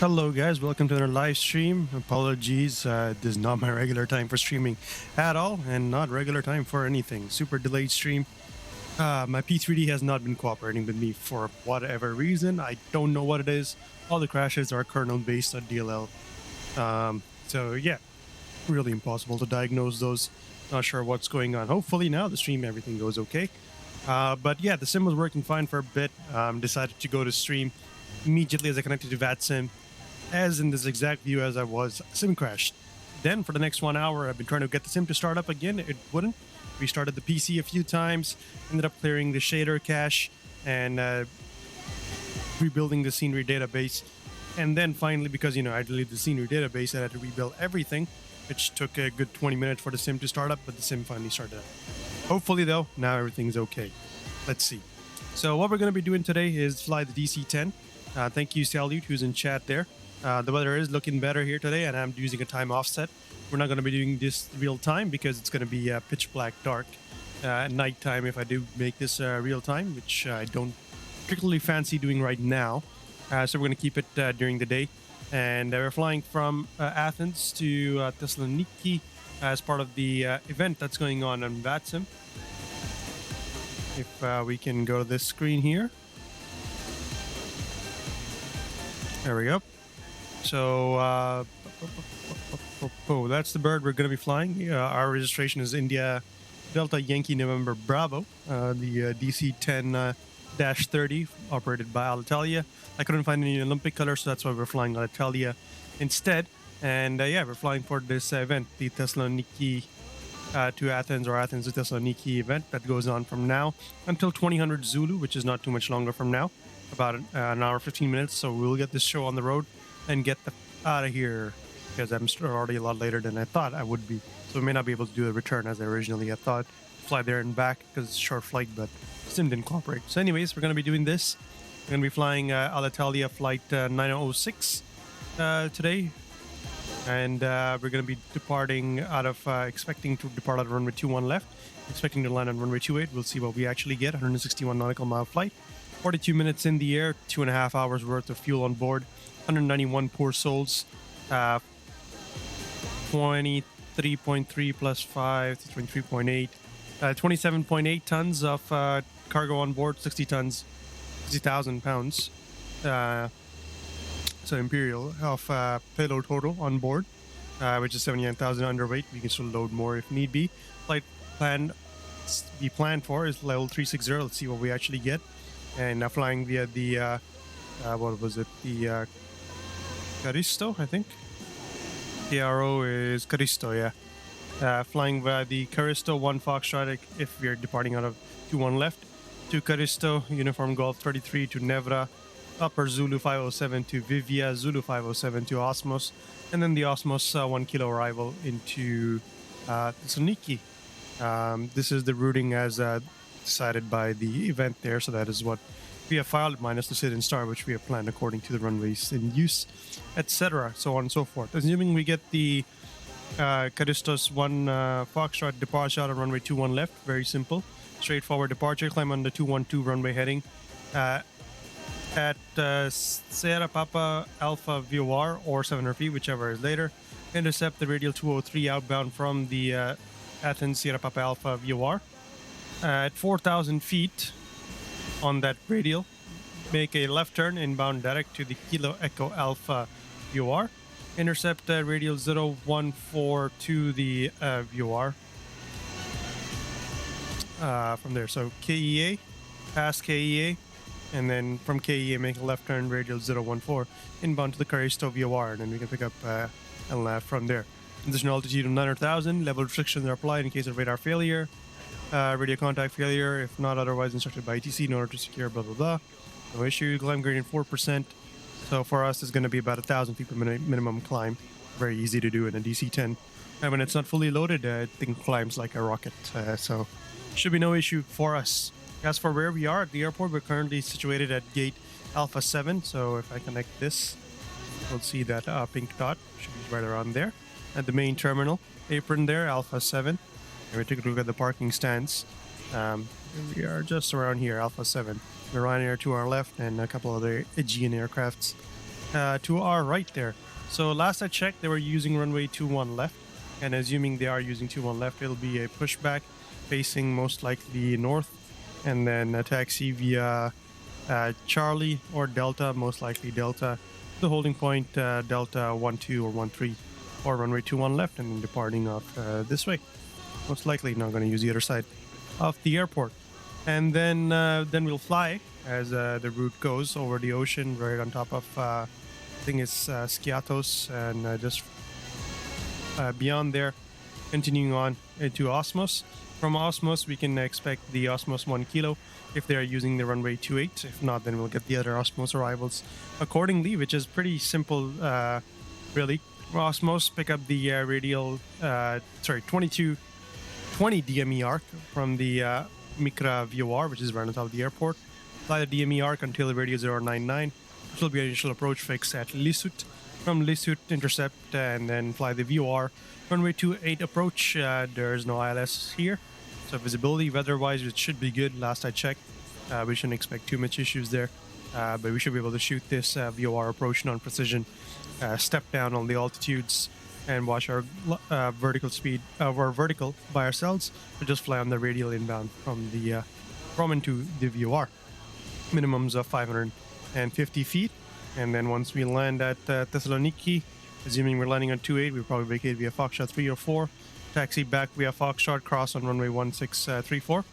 Hello guys, welcome to another live stream. Apologies, this is not my regular time for streaming at all, and not regular time for anything. Super delayed stream. My P3D has not been cooperating with me for whatever reason. I don't know what it is. All the crashes are kernel based on DLL. So yeah, really impossible to diagnose those. Not sure what's going on. Hopefully now the stream everything goes okay. But yeah, the sim was working fine for a bit. Decided to go to stream immediately as I connected to Vatsim. As in this exact view as I was, sim crashed. Then for the next 1 hour, I've been trying to get the sim to start up again. It wouldn't. Restarted the PC a few times, ended up clearing the shader cache and rebuilding the scenery database. And then finally, because, I deleted the scenery database, I had to rebuild everything, which took a good 20 minutes for the sim to start up, but the sim finally started up. Hopefully, though, now everything's okay. Let's see. So what we're going to be doing today is fly the DC10. Thank you, Salyut, who's in chat there. The weather is looking better here today, and I'm using a time offset. We're not going to be doing this real time because it's going to be pitch black dark at night time if I do make this real time, which I don't particularly fancy doing right now. So we're going to keep it during the day. And we're flying from Athens to Thessaloniki as part of the event that's going on Vatsim. If we can go to this screen here. There we go. So, that's the bird we're going to be flying. Our registration is India Delta Yankee November Bravo, the DC10-30 operated by Alitalia. I couldn't find any Olympic colors, so that's why we're flying Alitalia instead. And yeah, we're flying for this event, the Thessaloniki to Athens or Athens to Thessaloniki event that goes on from now until 2000 Zulu, which is not too much longer from now, about an hour, 15 minutes. So we'll get this show on the road and get the out of here because I'm already a lot later than I thought I would be. So we may not be able to do a return as I originally had thought. Fly there and back because it's a short flight, but sim didn't cooperate. So anyways, we're going to be doing this. We're going to be flying Alitalia flight 906 today. And we're going to be departing out of, expecting to depart out of runway 21 left. Expecting to land on runway 28. We'll see what we actually get. 161 nautical mile flight. 42 minutes in the air. 2.5 hours worth of fuel on board. 191 poor souls, 23.3 plus 5, 23.8, 27.8 tons of cargo on board, 60 tons, 60,000 pounds. So Imperial of payload total on board, which is 79,000 underweight. We can still load more if need be. Flight plan be planned for is level 360. Let's see what we actually get. And flying via the what was it? The KrisJ, I think. KRO is KrisJ, yeah. Flying via the KrisJ 1 Foxtrot if we're departing out of 21 left. To KrisJ, Uniform Golf 33 to Nevra, Upper Zulu 507 to Vivia, Zulu 507 to Osmos, and then the Osmos 1 kilo arrival into Thessaloniki. This is the routing as decided by the event there, so that is what we have filed minus the sit and start, which we have planned according to the runways in use, etc., so on and so forth. Assuming we get the KrisJ 1 Foxtrot departure out of runway 21 left, very simple, straightforward departure, climb on the 212 runway heading at Sierra Papa Alpha VOR or 700 feet, whichever is later. Intercept the radial 203 outbound from the Athens Sierra Papa Alpha VOR. At 4,000 feet on that radial, make a left turn inbound direct to the Kilo Echo Alpha VOR. Intercept radial 014 to the VOR. From there, so KEA, past KEA, and then from KEA make a left turn radial 014 inbound to the KrisJ VOR, and then we can pick up LNAV from there. Transition altitude of 900,000. Level restrictions are applied in case of radar failure. Radio contact failure, if not otherwise instructed by ATC in order to secure blah blah blah. No issue. Climb gradient 4%. So for us, it's going to be about 1,000 feet per minimum climb. Very easy to do in a DC10. And when it's not fully loaded, it climbs like a rocket. So should be no issue for us. As for where we are at the airport, we're currently situated at gate Alpha 7. So if I connect this, we'll see that pink dot. Should be right around there. At the main terminal, apron there, Alpha 7. And we took a look at the parking stands. We are just around here, Alpha 7. Ryanair to our left and a couple other Aegean aircrafts to our right there. So last I checked, they were using runway 21 left, and assuming they are using 21 left, it'll be a pushback facing most likely north, and then a taxi via Charlie or Delta, most likely Delta, the holding point Delta 12 or 13, or runway 21 left, and then departing off this way. Most likely not going to use the other side of the airport, and then we'll fly as the route goes over the ocean, right on top of I think it's Skiathos, and just beyond there, continuing on into Osmos. From Osmos, we can expect the Osmos 1 kilo if they are using the runway 28. If not, then we'll get the other Osmos arrivals accordingly, which is pretty simple, really. Osmos, pick up the radial, 20 DME arc from the Micra VOR, which is right on top of the airport. Fly the DME arc until the radio 099, which will be an initial approach fix at Lisout. From Lisout, intercept and then fly the VOR. Runway 28 approach, there's no ILS here. So visibility, weather-wise, it should be good. Last I checked, we shouldn't expect too much issues there. But we should be able to shoot this VOR approach non-precision, step down on the altitudes, and watch our vertical speed, or vertical by ourselves, or just fly on the radial inbound from into the VOR. Minimums of 550 feet. And then once we land at Thessaloniki, assuming we're landing on 28, we'll probably vacate via Foxtrot 3 or 4, taxi back via Foxtrot, cross on runway 1634.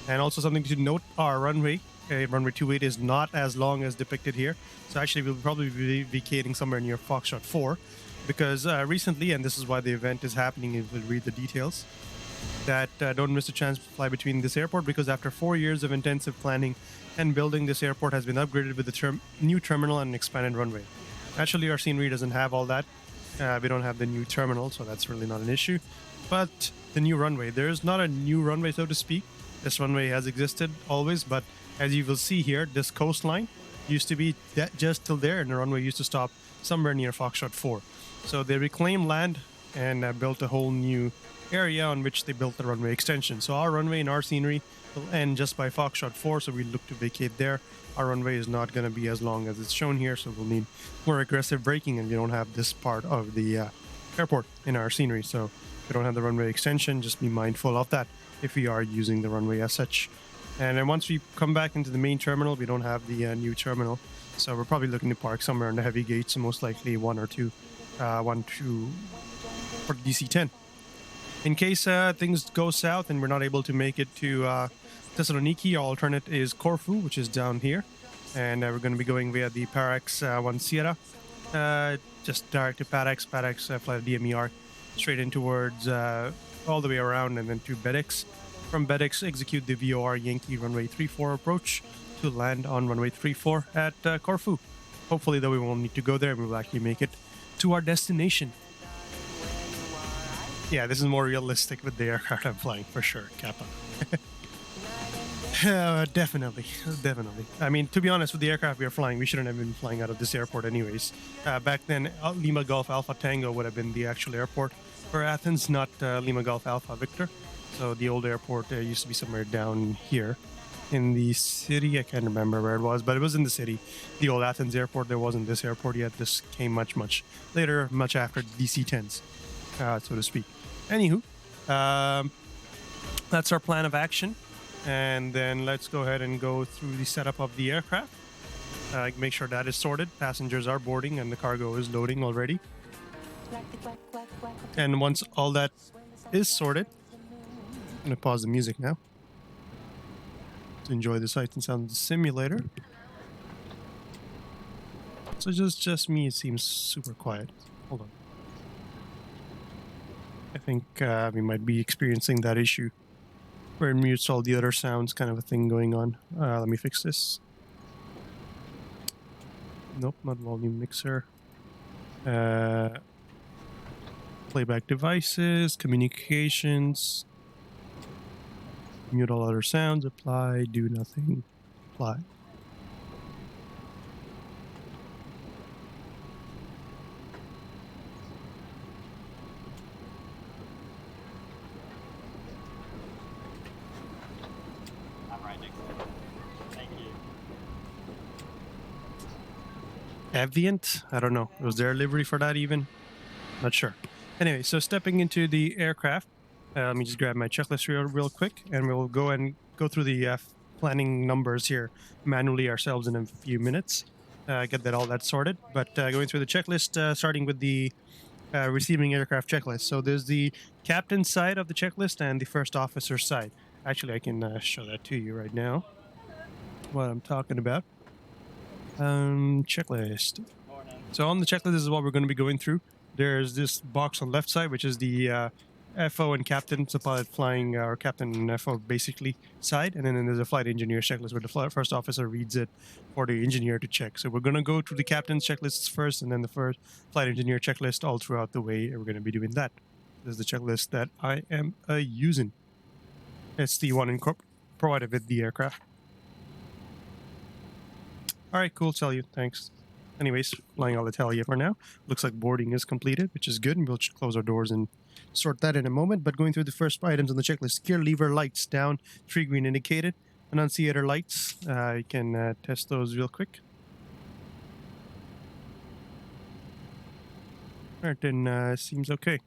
And also something to note, our runway 28 is not as long as depicted here. So actually we'll probably be vacating somewhere near Foxtrot 4, because recently, and this is why the event is happening if you read the details, that don't miss a chance to fly between this airport, because after 4 years of intensive planning and building, this airport has been upgraded with the new terminal and expanded runway. Actually, our scenery doesn't have all that. We don't have the new terminal, so that's really not an issue. But the new runway, there's not a new runway, so to speak. This runway has existed always, but as you will see here, this coastline used to be just till there, and the runway used to stop somewhere near Foxtrot 4. So they reclaimed land and built a whole new area on which they built the runway extension. So our runway and our scenery will end just by Foxtrot 4, so we look to vacate there. Our runway is not going to be as long as it's shown here, so we'll need more aggressive braking, and we don't have this part of the airport in our scenery. So if we don't have the runway extension, just be mindful of that if we are using the runway as such. And then once we come back into the main terminal, we don't have the new terminal, so we're probably looking to park somewhere in the heavy gates, so most likely one or two for DC10. In case things go south and we're not able to make it to Thessaloniki, our alternate is Corfu, which is down here, and we're going to be going via the Parax 1 Sierra, just direct to Parax, fly the DME arc straight in towards all the way around, and then to Bedex. From Bedex, execute the VOR Yankee runway 34 approach to land on runway 34 at Corfu. Hopefully, though, we won't need to go there. We will actually make it to our destination. Yeah, this is more realistic with the aircraft I'm flying, for sure, Kappa. Definitely. I mean, to be honest, with the aircraft we are flying, we shouldn't have been flying out of this airport anyways. Back then, Lima Golf Alpha Tango would have been the actual airport for Athens, not Lima Golf Alpha Victor. So the old airport used to be somewhere down here in the city. I can't remember where it was, but it was in the city. The old Athens airport. There wasn't this airport yet. This came much later, much after DC10s, so to speak. Anywho, that's our plan of action. And then let's go ahead and go through the setup of the aircraft. Make sure that is sorted. Passengers are boarding and the cargo is loading already. And once all that is sorted, I'm going to pause the music now to enjoy the sights and sounds of the simulator. So just me, it seems super quiet. Hold on. I think we might be experiencing that issue where it mutes all the other sounds, kind of a thing going on. Let me fix this. Nope, not volume mixer. Playback devices, communications. Mute all other sounds, apply, do nothing, apply. Aviant? I don't know. Was there a livery for that even? Not sure. Anyway, so stepping into the aircraft, let me just grab my checklist real quick, and we'll go through the planning numbers here manually ourselves in a few minutes. Get all that sorted. But going through the checklist, starting with the receiving aircraft checklist. So there's the captain's side of the checklist and the first officer side. Actually, I can show that to you right now. What I'm talking about. Checklist. So on the checklist, this is what we're going to be going through. There's this box on the left side, which is the FO and captain, so pilot flying, or captain and FO basically side. And then there's a flight engineer checklist where the first officer reads it for the engineer to check. So we're going to go through the captain's checklists first, and then the first flight engineer checklist all throughout the way. And we're going to be doing that. This is the checklist that I am using. It's the one provided with the aircraft. All right, cool. Salyut, thanks. Anyways, flying Alitalia for now. Looks like boarding is completed, which is good, and we'll close our doors and sort that in a moment. But going through the first items on the checklist, gear lever lights down, 3 green indicated. Annunciator lights, you can test those real quick. All right, then seems okay.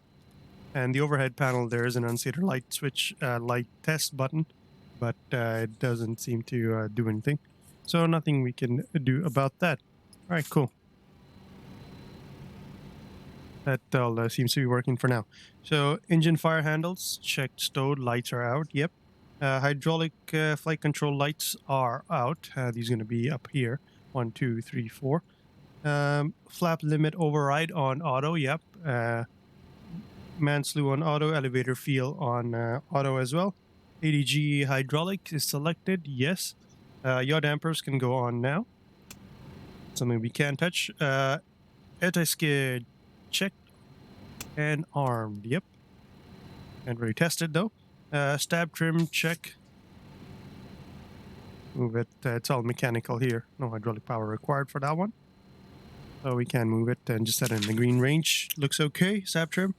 And the overhead panel, there is an annunciator light switch, light test button, but it doesn't seem to do anything. So nothing we can do about that. All right, cool. That all seems to be working for now. So engine fire handles, checked, stowed, lights are out. Yep. Hydraulic flight control lights are out. These are going to be up here. 1, 2, 3, 4. Flap limit override on auto. Yep. Man slew on auto. Elevator feel on auto as well. ADG hydraulic is selected. Yes. Yaw dampers can go on now. Something we can touch. Anti-skid checked and armed. Yep. And really tested though. Stab trim check. Move it. It's all mechanical here. No hydraulic power required for that one. So we can move it and just set it in the green range. Looks okay. Stab trim.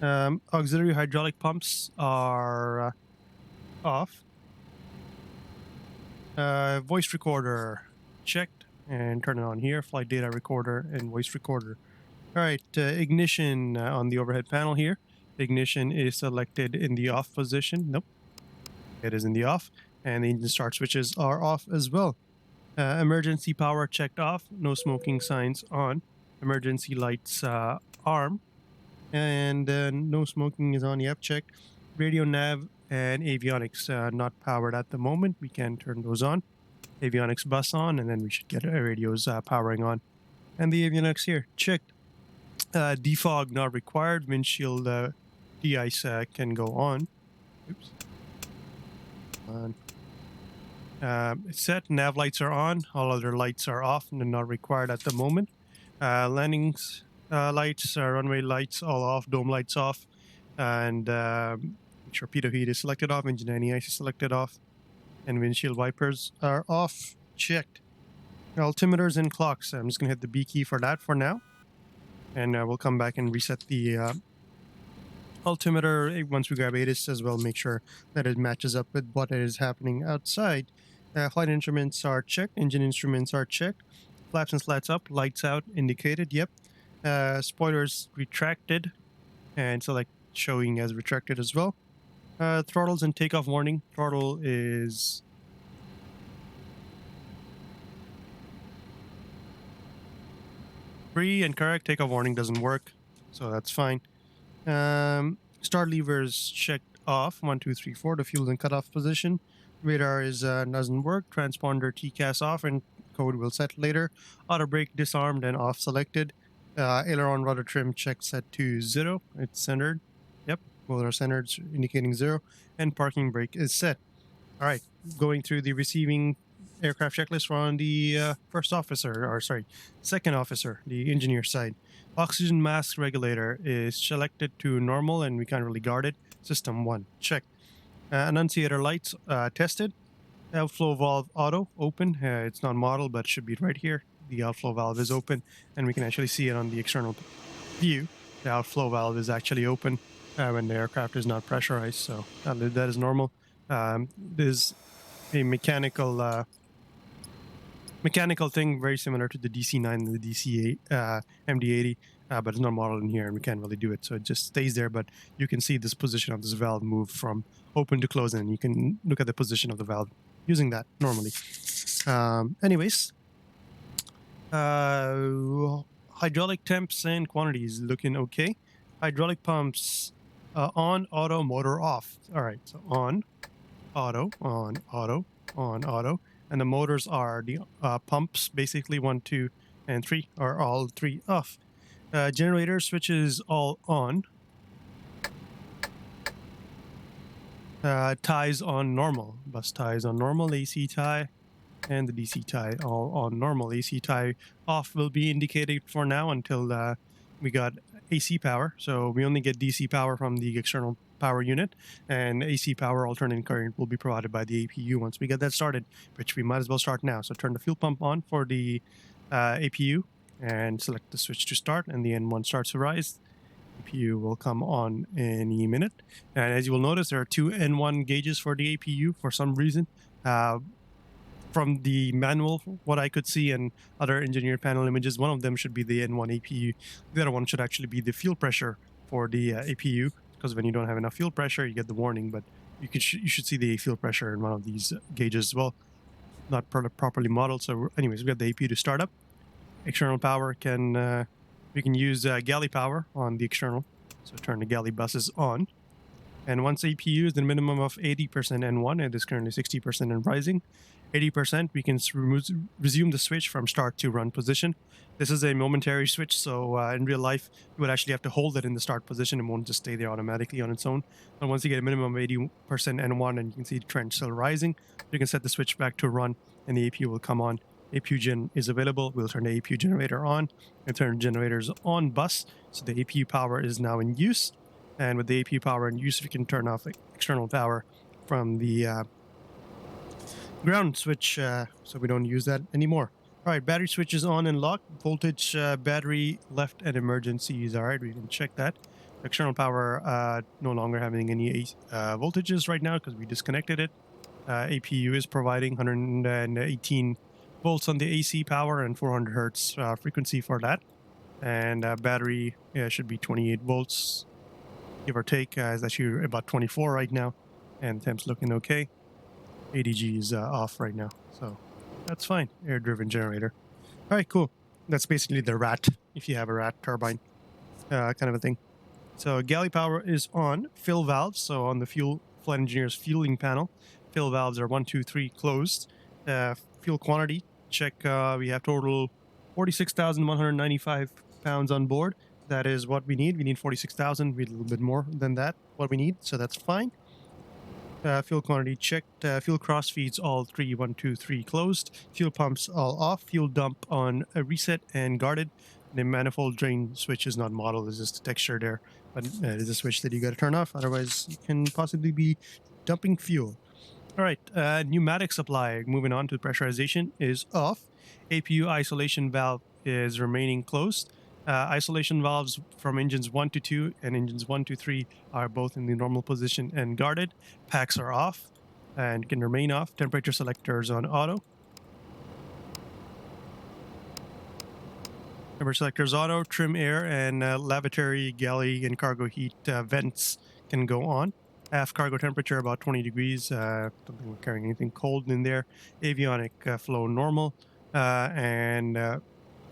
Auxiliary hydraulic pumps are off. Voice recorder checked and turn it on here. Flight data recorder and voice recorder. All right, ignition on the overhead panel here. Ignition is selected in the off position. Nope, it is in the off. And the engine start switches are off as well. Emergency power checked off. No smoking signs on. Emergency lights arm. And no smoking is on. Yep, check. Radio nav and avionics not powered at the moment. We can turn those on. Avionics bus on, and then we should get our radios powering on. And the avionics here, checked. Defog not required. Windshield de-ice can go on. Oops. It's set. Nav lights are on. All other lights are off and not required at the moment. Landings lights, runway lights all off. Dome lights off. And torpedo heat is selected off. Engine anti-ice is selected off. And windshield wipers are off. Checked. Altimeters and clocks. I'm just going to hit the B key for that for now. And we'll come back and reset the altimeter once we grab ATIS as well. Make sure that it matches up with what is happening outside. Flight instruments are checked. Engine instruments are checked. Flaps and slats up. Lights out indicated. Yep. Spoilers retracted. And select showing as retracted as well. Throttles and takeoff warning. Throttle is free and correct. Takeoff warning doesn't work, so that's fine. Start levers checked off. 1, 2, 3, 4. The fuel's in cutoff position. Radar is doesn't work. Transponder TCAS off, and code will set later. Auto brake disarmed and off selected. Aileron rudder trim check set to 0. It's centered. Yep, both are centered, indicating 0. And parking brake is set. All right, going through the receiving aircraft checklist, we're on the second officer, the engineer side. Oxygen mask regulator is selected to normal, and we can't really guard it. System 1, check. Annunciator lights tested. Outflow valve auto open. It's not model, but it should be right here. The outflow valve is open, and we can actually see it on the external view. The outflow valve is actually open when the aircraft is not pressurized, so that is normal. There's a mechanical mechanical thing, very similar to the DC9 and the DC8 MD80, but it's not modeled in here, and we can't really do it. So it just stays there, but you can see this position of this valve move from open to close, and you can look at the position of the valve using that normally. Anyways, hydraulic temps and quantities looking okay. Hydraulic pumps on, auto, motor off. All right, so on, auto, on, auto, on, auto. And the motors are the pumps, basically 1, 2, and 3 are all 3 off. Generator switches all on. Ties on normal. Bus ties on normal. AC tie and the DC tie all on normal. AC tie off will be indicated for now until we got AC power. So we only get DC power from the external power unit, and AC power alternating current will be provided by the APU once we get that started, which we might as well start now. So turn the fuel pump on for the APU and select the switch to start, and the N1 starts to rise. APU will come on any minute, and as you will notice, there are 2 N1 gauges for the APU for some reason. From the manual, what I could see, and other engineer panel images, one of them should be the N1 APU. The other one should actually be the fuel pressure for the APU, because when you don't have enough fuel pressure, you get the warning, but you should see the fuel pressure in one of these gauges as well. Not properly modeled. So anyways, we got the APU to start up. External power we can use galley power on the external. So turn the galley buses on. And once APU is the minimum of 80% N1, it is currently 60% and rising. 80%, we can resume the switch from start to run position. This is a momentary switch, so in real life, you would actually have to hold it in the start position. It won't just stay there automatically on its own. But once you get a minimum of 80% N1, and you can see the trend still rising, you can set the switch back to run, and the APU will come on. APU gen is available. We'll turn the APU generator on and turn generators on bus. So the APU power is now in use. And with the APU power in use, we can turn off external power from the ground switch, so we don't use that anymore. All right, battery switch is on and locked. Voltage, battery, left, and emergencies. All right, we can check that. External power no longer having any voltages right now because we disconnected it. APU is providing 118 volts on the AC power and 400 hertz frequency for that. And battery should be 28 volts, give or take. It's actually about 24 right now, and temp's looking okay. ADG is off right now, so that's fine. Air-driven generator. All right, cool. That's basically the rat, if you have a rat turbine kind of a thing. So galley power is on. Fill valves, so on the flight engineer's fueling panel, fill valves are 1, 2, 3 closed. Fuel quantity, check. We have total 46,195 pounds on board. That is what we need. We need 46,000. We need a little bit more than that, what we need, so that's fine. Fuel quantity checked. Fuel cross feeds all 3, 1, 2, 3 closed. Fuel pumps all off. Fuel dump on reset and guarded. The manifold drain switch is not modeled. It's just a texture there, but it is a switch that you got to turn off. Otherwise, you can possibly be dumping fuel. All right, pneumatic supply. Moving on to pressurization is off. APU isolation valve is remaining closed. Isolation valves from engines 1 to 2 and engines 1 to 3 are both in the normal position and guarded. Packs are off and can remain off. Temperature selectors on auto. Temperature selectors auto. Trim air and lavatory, galley, and cargo heat vents can go on. Aft cargo temperature about 20 degrees. Don't think we're carrying anything cold in there. Avionic flow normal. And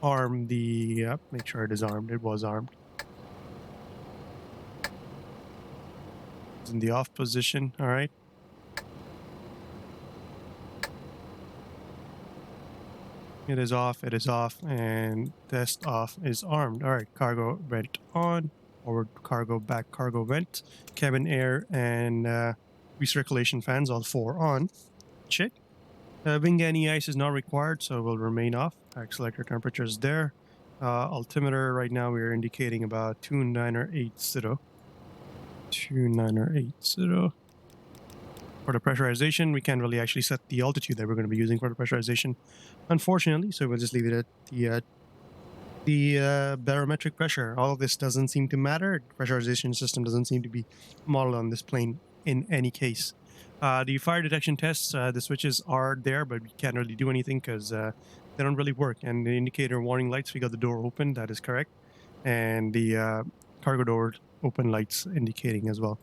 arm the make sure it is armed. It was armed. It's in the off position. All right. It is off, and test off is armed. All right, cargo vent on, forward cargo, back cargo vent, cabin air, and recirculation fans, all 4 on. Check. Wing anti-ice is not required, so it will remain off. Pack selector temperature is there. Altimeter, right now we are indicating about 2980. 2980. For the pressurization, we can't really actually set the altitude that we're going to be using for the pressurization, unfortunately, so we'll just leave it at the barometric pressure. All of this doesn't seem to matter. The pressurization system doesn't seem to be modeled on this plane in any case. The fire detection tests, the switches are there, but we can't really do anything because they don't really work. And the indicator warning lights, we got the door open, that is correct. And the cargo door open lights indicating as well.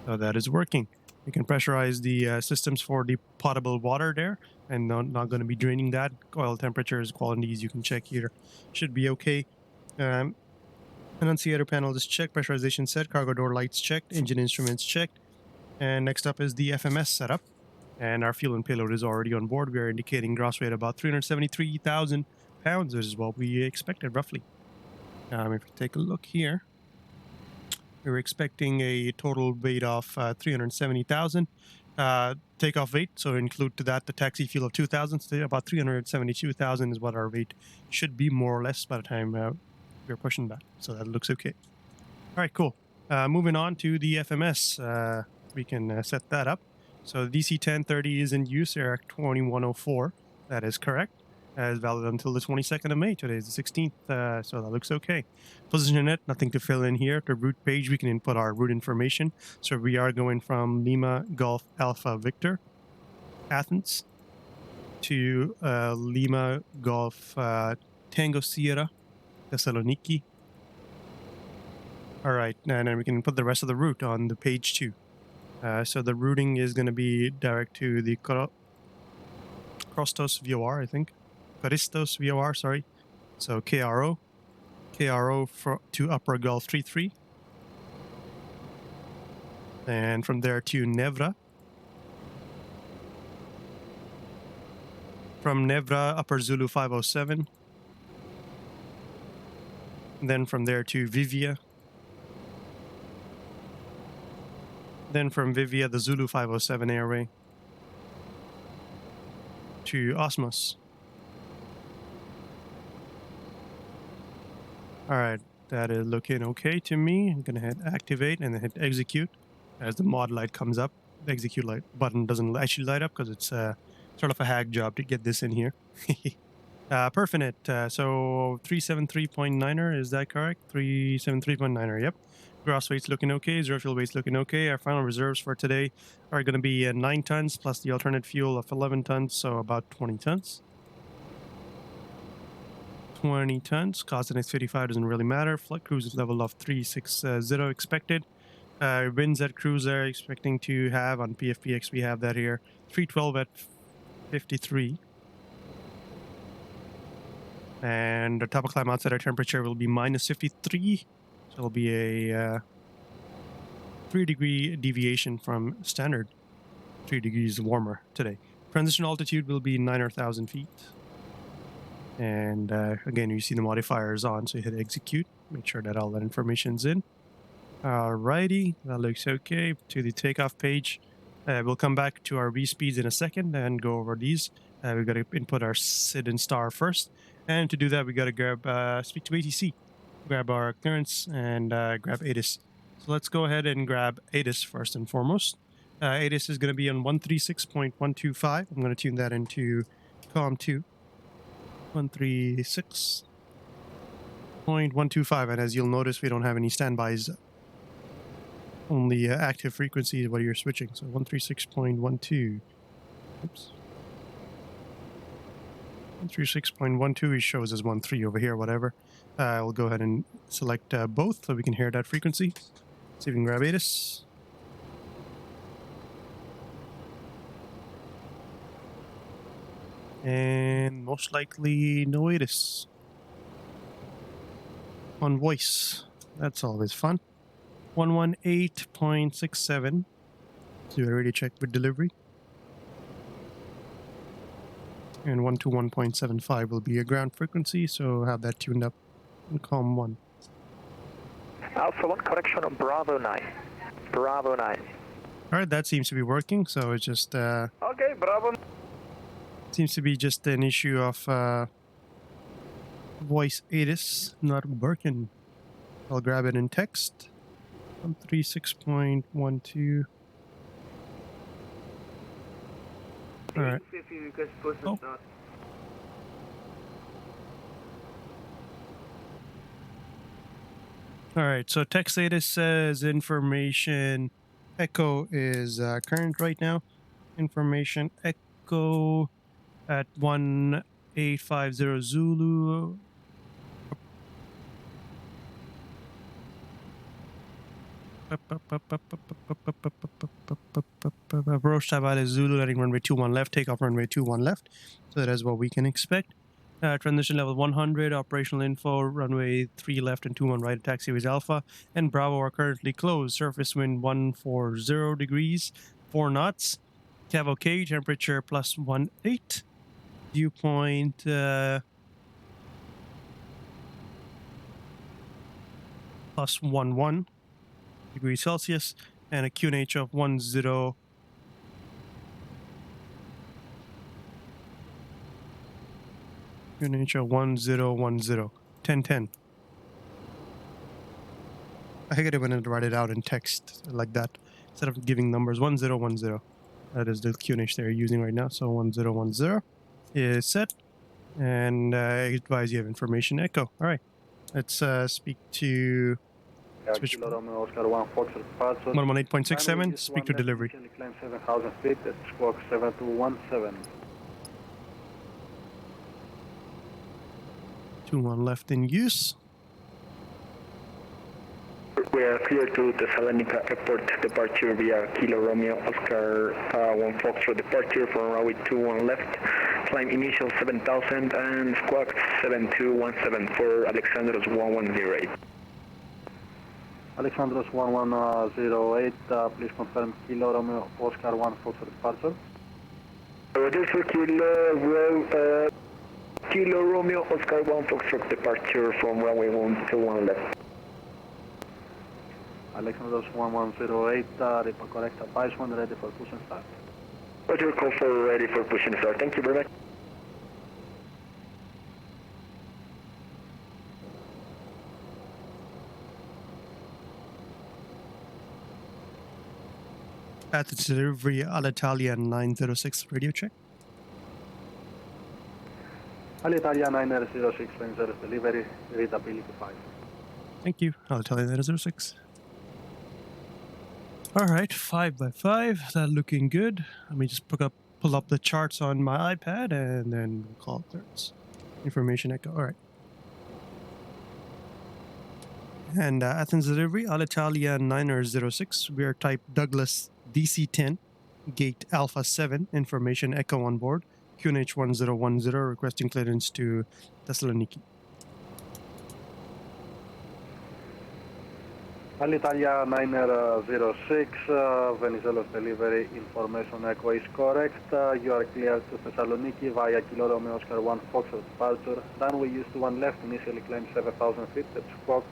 So that is working. You can pressurize the systems for the potable water there, and not going to be draining that. Oil temperatures, quantities you can check here. Should be okay. Annunciator panel is checked, pressurization set, cargo door lights checked, engine instruments checked. And next up is the FMS setup. And our fuel and payload is already on board. We are indicating gross weight about 373,000 pounds, which is what we expected roughly. If you take a look here, we were expecting a total weight of 370,000 takeoff weight. So include to that the taxi fuel of 2,000. So about 372,000 is what our weight should be, more or less, by the time we're pushing back. So that looks okay. All right, cool. Moving on to the FMS. We can set that up. So DC10 30 is in use, Eric 2104. That is correct. Is valid until the 22nd of May. Today is the 16th, so that looks okay. Position it, nothing to fill in here. The route page, we can input our route information. So we are going from Lima Golf Alpha Victor, Athens, to Lima Golf Tango Sierra, Thessaloniki. All right, and then we can put the rest of the route on the page 2. So the routing is going to be direct to the Krostos VOR, I think. Karistos VOR, sorry. So KRO to Upper Gulf 33. And from there to Nevra. From Nevra, Upper Zulu 507. And then from there to Vivia. Then from Vivia, the Zulu 507 airway to Osmos. All right, that is looking okay to me. I'm gonna hit activate and then hit execute. As the mod light comes up, the execute light button doesn't actually light up because it's sort of a hack job to get this in here. Perfinite, so 373.9er, is that correct? 373.9er, yep. Gross weight's looking okay, zero fuel weight's looking okay. Our final reserves for today are going to be 9 tons plus the alternate fuel of 11 tons, so about 20 tons. 20 tons, cost in X55 doesn't really matter. Flight cruise level of 360 expected. Winds at cruise are expecting to have on PFPX, we have that here, 312 at 53. And the top of climb outside our temperature will be minus 53. So it'll be a 3-degree deviation from standard. 3 degrees warmer today. Transition altitude will be 9,000 feet. And again, you see the modifiers on, so you hit execute. Make sure that all that information's in. Alrighty, that looks okay. To the takeoff page. We'll come back to our V-speeds in a second and go over these. We've got to input our SID and star first. And to do that, we got to grab, speak to ATC. Grab our clearance and grab ATIS. So let's go ahead and grab ATIS first and foremost. ATIS is going to be on 136.125. I'm going to tune that into COM2. 136.125. And as you'll notice, we don't have any standbys. Only active frequency is what you're switching. So 136.12. Oops. 136.12 shows as 13 over here, whatever. We'll go ahead and select both so we can hear that frequency. See if we can grab ATIS. And most likely no ATIS. On voice. That's always fun. 118.67. So we already checked with delivery. And 121.75 will be your ground frequency, so have that tuned up in COM1. Alpha 1 correction on Bravo 9. Bravo 9. Alright, that seems to be working, so it's just Okay, Bravo. Seems to be just an issue of voice ATIS not working. I'll grab it in text. 136.12. Alright. Oh. Alright, so text ATIS says information echo is current right now. Information echo at 1 850 Zulu. Approach type is Zulu, letting runway 21 left, takeoff runway 21 left. So that is what we can expect. Transition level 100, operational info, runway 3 left and 21 right, taxi is Alpha, and Bravo are currently closed. Surface wind 140 degrees, 4 knots. Cavalcade, temperature plus 18. Dew point plus 11 degrees Celsius, and a QNH of 10. QNH of 1010. 1010. I think I want to write it out in text like that instead of giving numbers. 1010. That is the QNH they're using right now. So 1010 is set, and I advise you have information echo. All right, let's speak to switch 118.67. Speak to delivery. Climb 7,000 feet at squawk 7217. 21 left in use. We are clear to Thessaloniki Airport departure via Kilo Romeo Oscar 1 Foxtrot departure from runway 21 left. Climb initial 7,000 and squawk 7217 for Alexandros 1108. Alexandros 1108, please confirm Kilo Romeo Oscar 1 Foxtrot departure. Roger for Kilo Romeo Oscar 1 Foxtrot departure from runway 21 left. Alexandros 1108, report correct advice 1 ready for push and start. Roger, call for ready for push and start. Thank you very much. Athens delivery, Alitalia 906 radio check. Alitalia 906, Rangers delivery, readability 5. Thank you, Alitalia 906. All right, 5 by 5. That looking good. Let me just pull up the charts on my iPad, and then we'll call it clearance. Information echo. All right. And Athens delivery, Alitalia 906. We are type Douglas DC10, gate Alpha 7. Information echo on board. QNH 1010, requesting clearance to Thessaloniki. Alitalia 906, Venizelos delivery information echo is correct. You are clear to Thessaloniki via Kilo Romeo Oscar 1 Foxtrot departure. Runway used to 1 left, initially climb 7,000 feet at squawk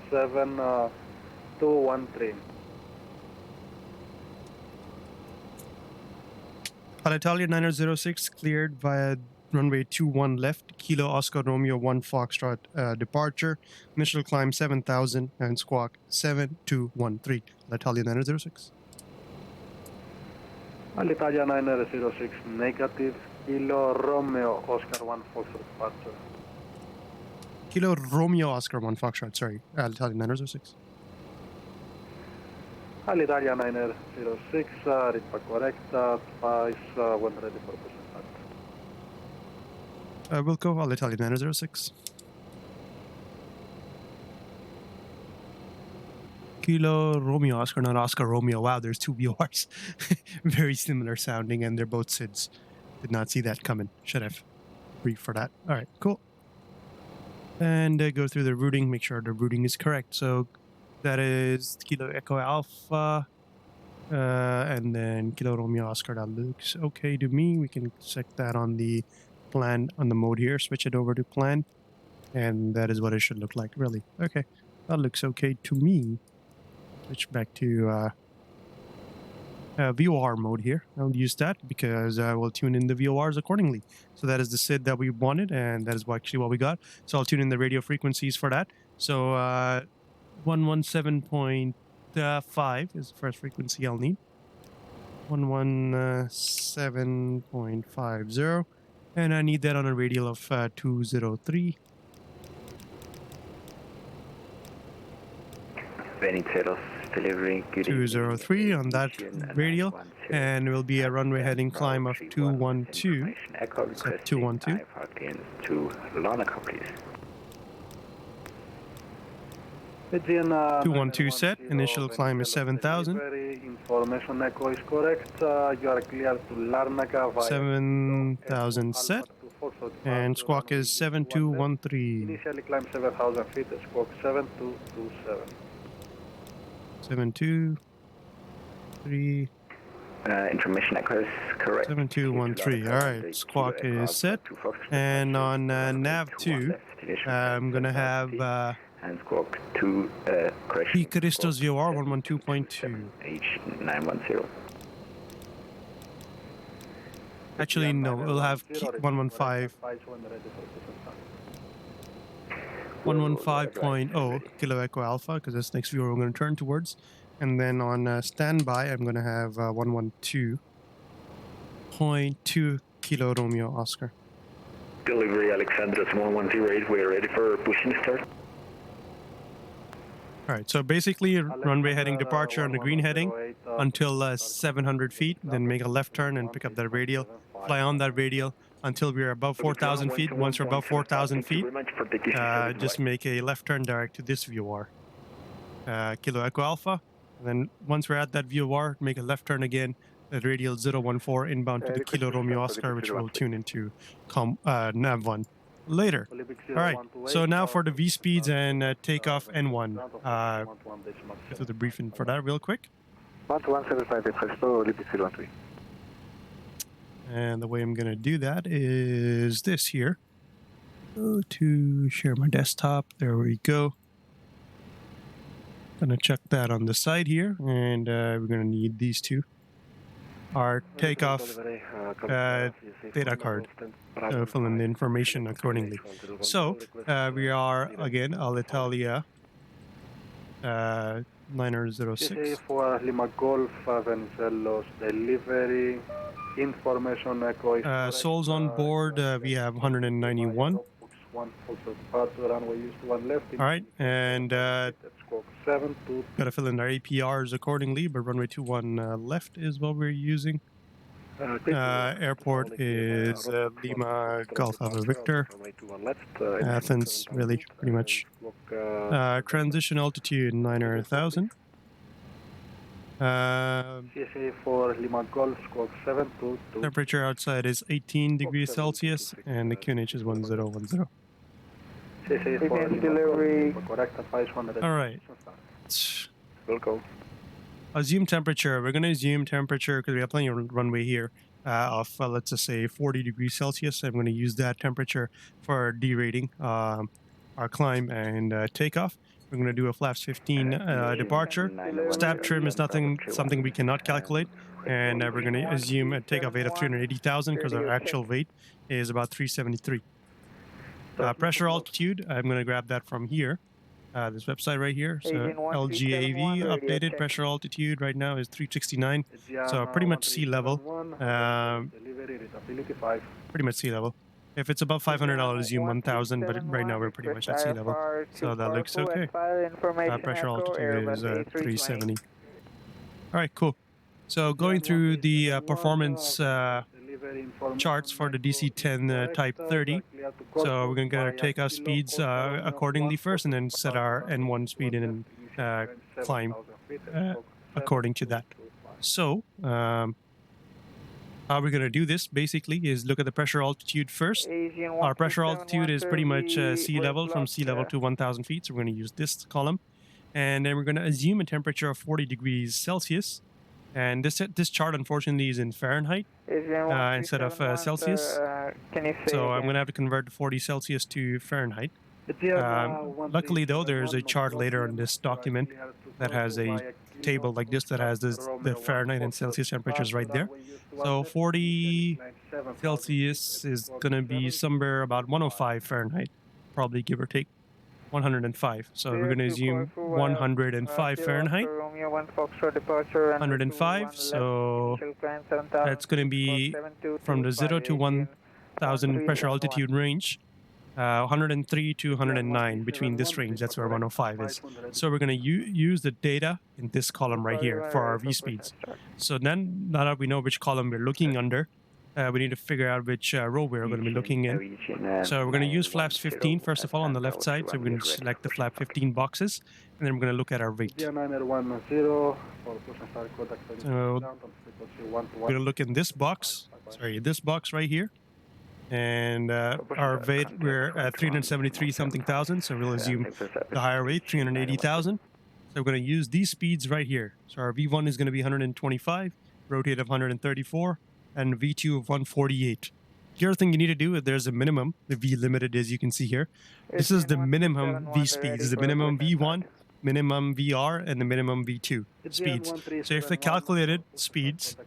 7213. Alitalia 906 cleared via runway 21 left, Kilo Oscar Romeo 1 Foxtrot departure. Initial climb 7,000 and squawk 7213. Alitalia 906. Alitalia 906 negative, Kilo Romeo Oscar 1 Foxtrot departure. Kilo Romeo Oscar 1 Foxtrot, sorry. Alitalia 906. Alitalia 906, report correct, advice when ready for push and start. We'll go Alitalia 906. Kilo Romeo Oscar, not Oscar Romeo. Wow, there's 2 VORs. Very similar sounding, and they're both SIDs. Did not see that coming. Should have briefed for that. All right, cool. And go through the routing, make sure the routing is correct. So that is Kilo Echo Alpha, and then Kilo Romeo Oscar. That looks okay to me. We can check that on the plan, on the mode here. Switch it over to plan, and that is what it should look like, really. Okay, that looks okay to me. Switch back to VOR mode here. I'll use that because we'll tune in the VORs accordingly. So that is the SID that we wanted, and that is actually what we got. So I'll tune in the radio frequencies for that. So 117.5 is the first frequency I'll need. 117.50, and I need that on a radial of 203. Venizelos delivering 203 on that radial, and will be a runway heading climb of 212. Set 212. To Larnaca, please. 212 set. Initial climb is 7,000. Information echo is correct. You are clear to Larnaca via 7,000 set. And squawk is 7213. Initially climb 7,000 feet. Squawk 7227. 723. Information echo is correct. 7213. All right, squawk is set. And on nav 2, I'm gonna have and squawk 2 correction. KrisJ's VOR 112.2. H910. Actually, no, we'll have 115. 115.0 Kilo Echo Alpha, because that's next viewer we're going to turn towards. And then on standby, I'm going to have 112.2 Kilo Romeo Oscar. Delivery Alexandros 1108, we're ready for pushing start. All right, so basically runway heading departure on the green heading until 700 feet, then make a left turn and pick up that radial, fly on that radial until we're above 4,000 feet. Once we're above 4,000 feet, just make a left turn direct to this VOR, Kilo Echo Alpha. And then once we're at that VOR, make a left turn again, at radial 014 inbound to the Kilo Romeo Oscar, which will tune into nav1 later. All right, so now for the V speeds and takeoff N1. Go through the briefing for that real quick. And the way I'm going to do that is this here. Go to share my desktop. There we go. Gonna check that on the side here, and we're gonna need these two. Our takeoff data card. Fill in the information accordingly. So we are again Alitalia 906. For Lima Golf Venizelos delivery information echo. Souls on board. We have 191. All right, and gotta fill in our APRs accordingly, but runway 21 left is what we're using. Airport is Lima Golf Alpha Victor. Athens, really, pretty much. Transition altitude 9,000. Temperature outside is 18 degrees Celsius, and the QNH is 1010. All right. We'll go. Assume temperature. We're going to assume temperature because we have plenty of runway here of, let's just say, 40 degrees Celsius. I'm going to use that temperature for derating our climb and takeoff. We're going to do a flaps 15 departure. Stab trim is something we cannot calculate. And we're going to assume a takeoff weight of 380,000 because our actual weight is about 373. Pressure altitude, I'm going to grab that from here. This website right here. So LGAV updated pressure altitude right now is 369. So pretty much sea level. Pretty much sea level. If it's above 500, I'll assume 1,000, but right now we're pretty much at sea level. So that looks okay. Pressure altitude is 370. All right, cool. So going through the performance charts for the DC10 Type 30. So we're going to take our speeds accordingly first, and then set our N1 speed and climb according to that. So how we're going to do this basically is look at the pressure altitude first. Our pressure altitude is pretty much sea level, from sea level to 1,000 feet. So we're going to use this column. And then we're going to assume a temperature of 40 degrees Celsius. And this chart, unfortunately, is in Fahrenheit instead of Celsius. So I'm going to have to convert 40 Celsius to Fahrenheit. Luckily, though, there's a chart later in this document that has a table like this that has the Fahrenheit and Celsius temperatures right there. So 40 Celsius is going to be somewhere about 105 Fahrenheit, probably give or take. 105. So we're going to assume 105 Fahrenheit. 105. So that's going to be from the 0 to 1,000 pressure altitude range. 103 to 109, between this range, that's where 105 is. So we're going to use the data in this column right here for our V-speeds. So then, now that we know which column we're looking under, we need to figure out which row we're going to be looking in. So we're going to use flaps 15, first of all, on the left side. So we're going to select the flap 15 boxes, and then we're going to look at our rate. So we're going to look in this box, this box right here. And our rate, we're at 373 something thousand, so we'll assume the higher rate, 380,000. So we're going to use these speeds right here. So our V1 is going to be 125, rotate of 134, and V2 of 148. The other thing you need to do is there's a minimum, the V limited, as you can see here. This is the minimum V speeds, is the minimum V1, minimum VR, and the minimum V2 speeds. So if the calculated speeds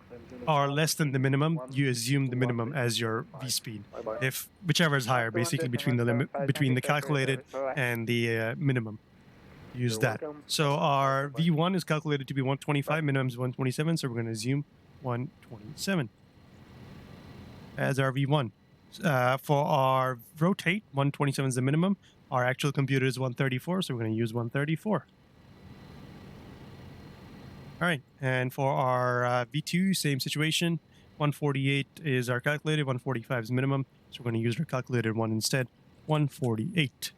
are less than the minimum, you assume the minimum as your V speed. If whichever is higher, basically between the calculated and the minimum, use that. So our V1 is calculated to be 125, minimum is 127, so we're going to assume 127 as our V1. For our rotate, 127 is the minimum. Our actual computer is 134, so we're going to use 134. All right, and for our V2, same situation. 148 is our calculated, 145 is minimum, so we're going to use our calculated one instead, 148.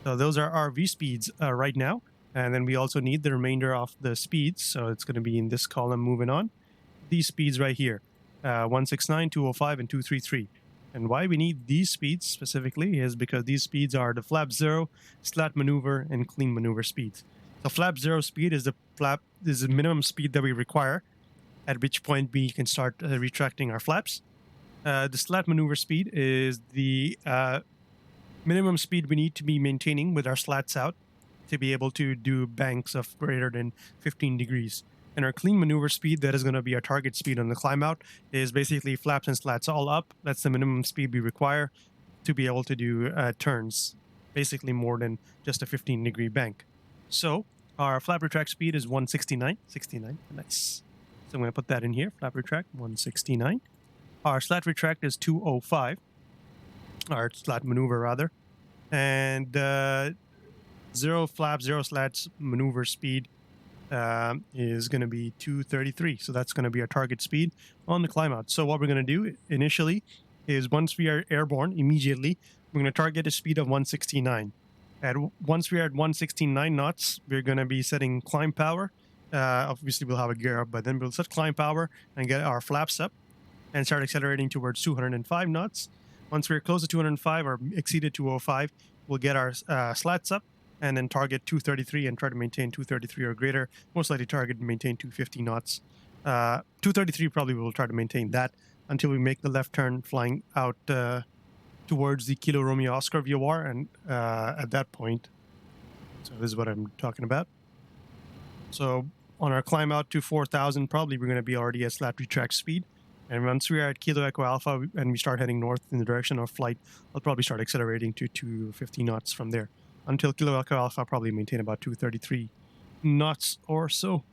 So those are our V speeds right now, and then we also need the remainder of the speeds, so it's going to be in this column moving on. These speeds right here, 169, 205, and 233. And why we need these speeds specifically is because these speeds are the flap 0, slat maneuver, and clean maneuver speeds. The flap 0 speed is the minimum speed that we require, at which point we can start retracting our flaps. The slat maneuver speed is the minimum speed we need to be maintaining with our slats out to be able to do banks of greater than 15 degrees. And our clean maneuver speed, that is going to be our target speed on the climb out, is basically flaps and slats all up. That's the minimum speed we require to be able to do turns, basically more than just a 15-degree bank. So our flap retract speed is 169. 69, nice. So I'm going to put that in here, flap retract, 169. Our slat retract is 205. Our slat maneuver, rather. And 0 flaps, 0 slats maneuver speed is going to be 233. So that's going to be our target speed on the climb out. So what we're going to do initially is once we are airborne, immediately, we're going to target a speed of 169. Once we are at 169 knots, we're going to be setting climb power. Obviously, we'll have a gear up, but then we'll set climb power and get our flaps up and start accelerating towards 205 knots. Once we're close to 205 or exceeded 205, we'll get our slats up and then target 233 and try to maintain 233 or greater. Most likely target to maintain 250 knots. 233 probably we'll try to maintain that until we make the left turn flying out towards the Kilo Romeo Oscar VOR, and at that point, so this is what I'm talking about. So on our climb out to 4,000, probably we're going to be already at slat retract speed. And once we are at Kilo Echo Alpha and we start heading north in the direction of flight, I'll probably start accelerating to 250 knots from there. Until Kilo Echo Alpha, I'll probably maintain about 233 knots or so.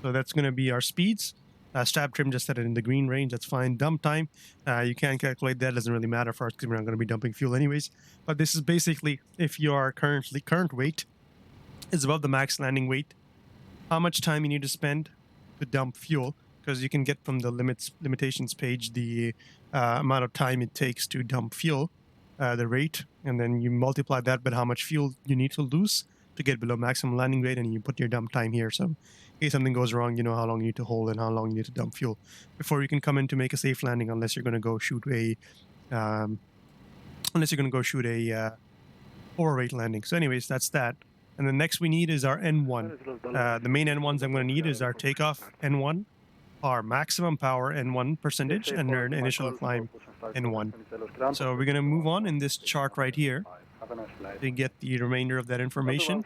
So that's going to be our speeds. Stab trim, just set it in the green range. That's fine. Dump time, you can calculate that. Doesn't really matter for us because we're not going to be dumping fuel anyways. But this is basically if your current weight is above the max landing weight, how much time you need to spend to dump fuel. Because you can get from the limitations page the amount of time it takes to dump fuel, the rate, and then you multiply that by how much fuel you need to lose to get below maximum landing weight, and you put your dump time here. So in case something goes wrong, you know how long you need to hold and how long you need to dump fuel before you can come in to make a safe landing, unless you're going to go shoot a overweight landing. So anyways, that's that. And then next we need is our N1. The main N1s I'm going to need is our takeoff N1, our maximum power N1 percentage, and our initial climb N1. So we're going to move on in this chart right here to get the remainder of that information.